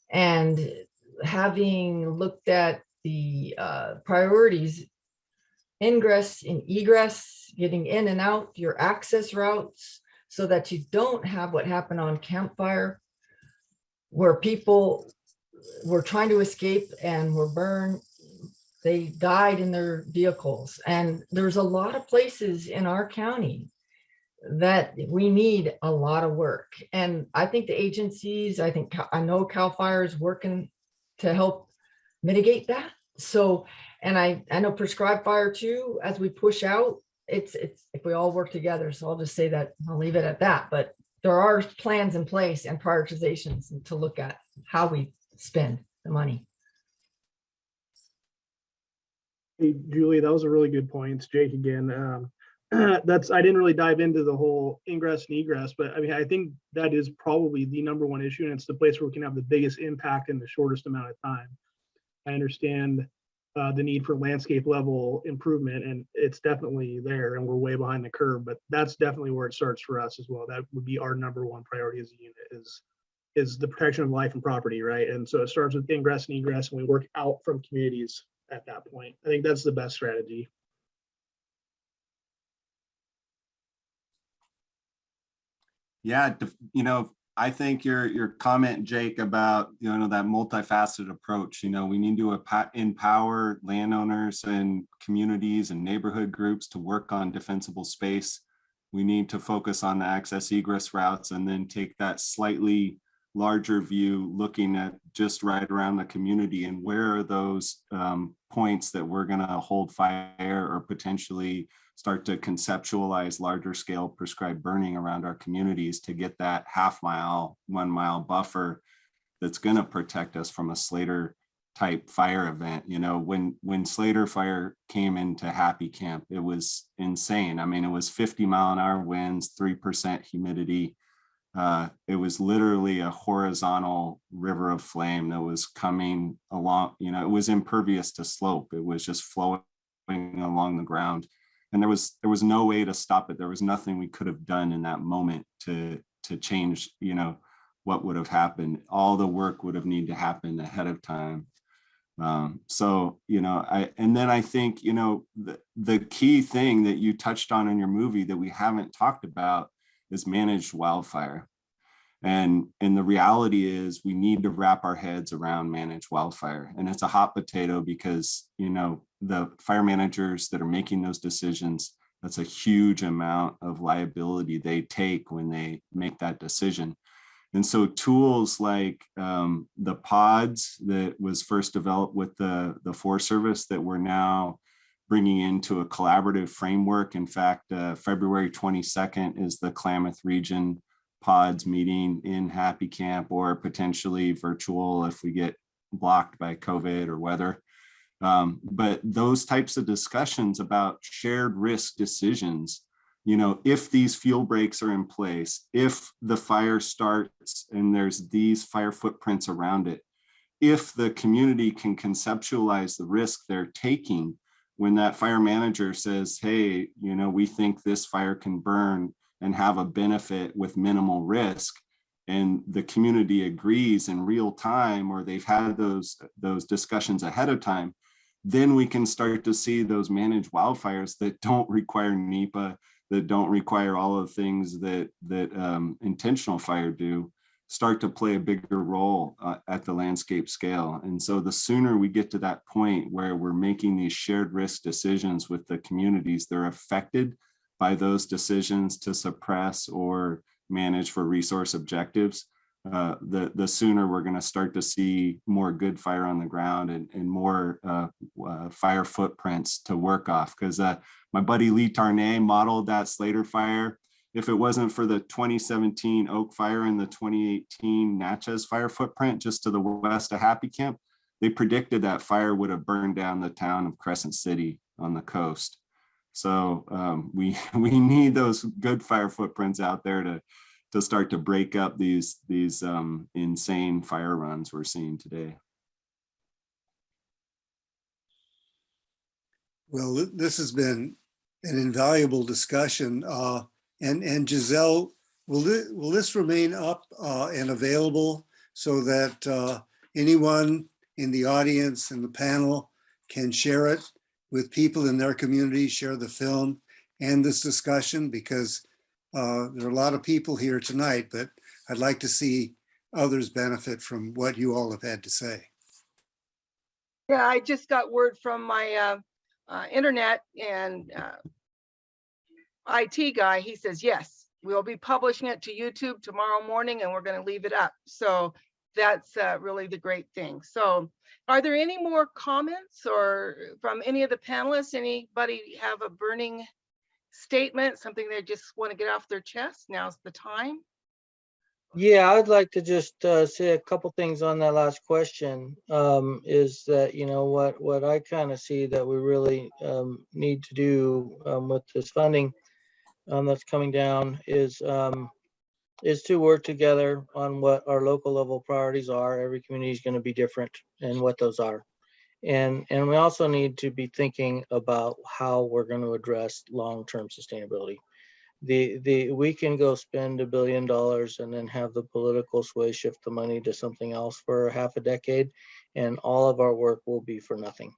And having looked at the priorities, ingress and egress, getting in and out, your access routes, so that you don't have what happened on Campfire, where people were trying to escape and were burned. They died in their vehicles. And there's a lot of places in our county that we need a lot of work. And I think the agencies, I know CAL FIRE is working to help mitigate that. So, and I know Prescribed Fire too, as we push out, it's if we all work together. So I'll just say that, I'll leave it at that. But there are plans in place and prioritizations to look at how we spend the money. Hey, Julie, that was a really good point. Jake again. I didn't really dive into the whole ingress and egress, but I mean, I think that is probably the number one issue, and it's the place where we can have the biggest impact in the shortest amount of time. I understand the need for landscape level improvement, and it's definitely there, and we're way behind the curve, but that's definitely where it starts for us as well. That would be our number one priority as a unit, is the protection of life and property, right? And so it starts with ingress and egress, and we work out from communities at that point. I think that's the best strategy. Yeah, I think your comment, Jake, about that multifaceted approach. We need to empower landowners and communities and neighborhood groups to work on defensible space. We need to focus on the access egress routes, and then take that slightly larger view, looking at just right around the community, and where are those points that we're going to hold fire or potentially start to conceptualize larger scale prescribed burning around our communities, to get that half mile, 1 mile buffer that's going to protect us from a Slater type fire event. When Slater fire came into Happy Camp, it was insane. I mean, it was 50-mile-an-hour winds, 3% humidity. It was literally a horizontal river of flame that was coming along. You know, it was impervious to slope. It was just flowing along the ground, and there was no way to stop it. There was nothing we could have done in that moment to change, you know, what would have happened. All the work would have needed to happen ahead of time. So, you know, I think, you know, the key thing that you touched on in your movie that we haven't talked about is managed wildfire. And the reality is we need to wrap our heads around managed wildfire. And it's a hot potato because, you know, the fire managers that are making those decisions, that's a huge amount of liability they take when they make that decision. And so tools like the pods that was first developed with the Forest Service that we're now bringing into a collaborative framework. In fact, February 22nd is the Klamath Region pods meeting in Happy Camp, or potentially virtual if we get blocked by COVID or weather. But those types of discussions about shared risk decisions, you know, if these fuel breaks are in place, if the fire starts and there's these fire footprints around it, if the community can conceptualize the risk they're taking when that fire manager says, hey, you know, we think this fire can burn and have a benefit with minimal risk, and the community agrees in real time, or they've had those discussions ahead of time, then we can start to see those managed wildfires that don't require NEPA, that don't require all of the things that intentional fire do, start to play a bigger role at the landscape scale. And so the sooner we get to that point where we're making these shared risk decisions with the communities that are affected by those decisions to suppress or manage for resource objectives, the sooner we're going to start to see more good fire on the ground and more fire footprints to work off. Because my buddy Lee Tarnay modeled that Slater fire. If it wasn't for the 2017 Oak Fire and the 2018 Natchez fire footprint just to the west of Happy Camp, they predicted that fire would have burned down the town of Crescent City on the coast. So we need those good fire footprints out there to start to break up these insane fire runs we're seeing today. Well, this has been an invaluable discussion. And Giselle, will this remain up and available so that anyone in the audience and the panel can share it with people in their community, share the film and this discussion? Because there are a lot of people here tonight, but I'd like to see others benefit from what you all have had to say. Yeah, I just got word from my internet and IT guy. He says, yes, we'll be publishing it to YouTube tomorrow morning and we're going to leave it up. So that's really the great thing. So are there any more comments or from any of the panelists? Anybody have a burning statement, something they just want to get off their chest? Now's the time. Yeah, I'd like to just say a couple things on that last question. Is that, you know, what I kind of see that we really need to do with this funding that's coming down is to work together on what our local level priorities are. Every community is going to be different and what those are. And we also need to be thinking about how we're going to address long-term sustainability. We can go spend $1 billion and then have the political sway shift the money to something else for half a decade, and all of our work will be for nothing.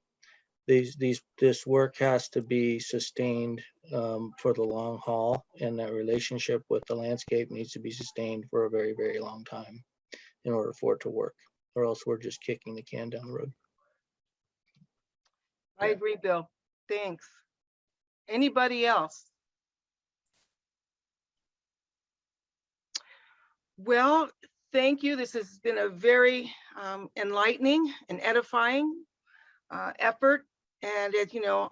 This work has to be sustained for the long haul, and that relationship with the landscape needs to be sustained for a very, very long time in order for it to work, or else we're just kicking the can down the road. I agree, Bill. Thanks. Anybody else? Well, thank you. This has been a very enlightening and edifying effort. And as you know,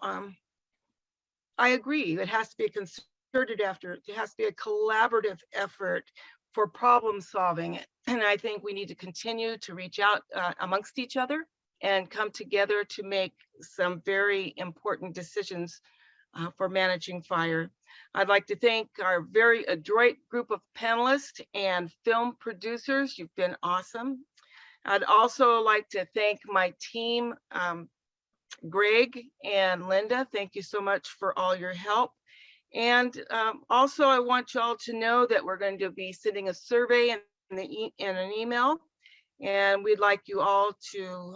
I agree. It has to be a concerted effort. It has to be a collaborative effort for problem solving. And I think we need to continue to reach out amongst each other and come together to make some very important decisions for managing fire. I'd like to thank our very adroit group of panelists and film producers. You've been awesome. I'd also like to thank my team, Greg and Linda. Thank you so much for all your help. And also, I want y'all to know that we're going to be sending a survey in an email, and we'd like you all to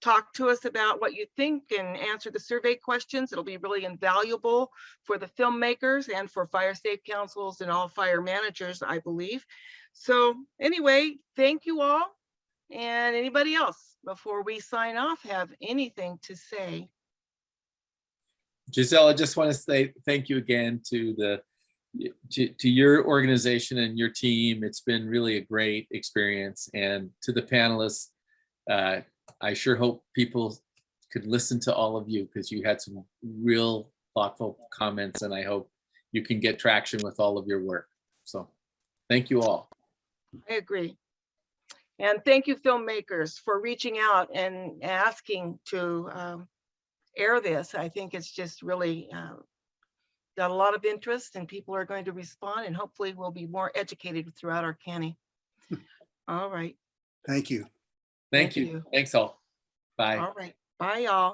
talk to us about what you think and answer the survey questions. It'll be really invaluable for the filmmakers and for fire safe councils and all fire managers, I believe. So anyway, thank you all. And anybody else before we sign off have anything to say? Giselle, I just want to say thank you again to your organization and your team. It's been really a great experience. And to the panelists, I sure hope people could listen to all of you, because you had some real thoughtful comments, and I hope you can get traction with all of your work. So thank you all. I agree. And thank you, filmmakers, for reaching out and asking to air this. I think it's just really got a lot of interest, and people are going to respond, and hopefully we'll be more educated throughout our county. All right. Thank you. Thank you. Thanks all. Bye. All right. Bye, y'all.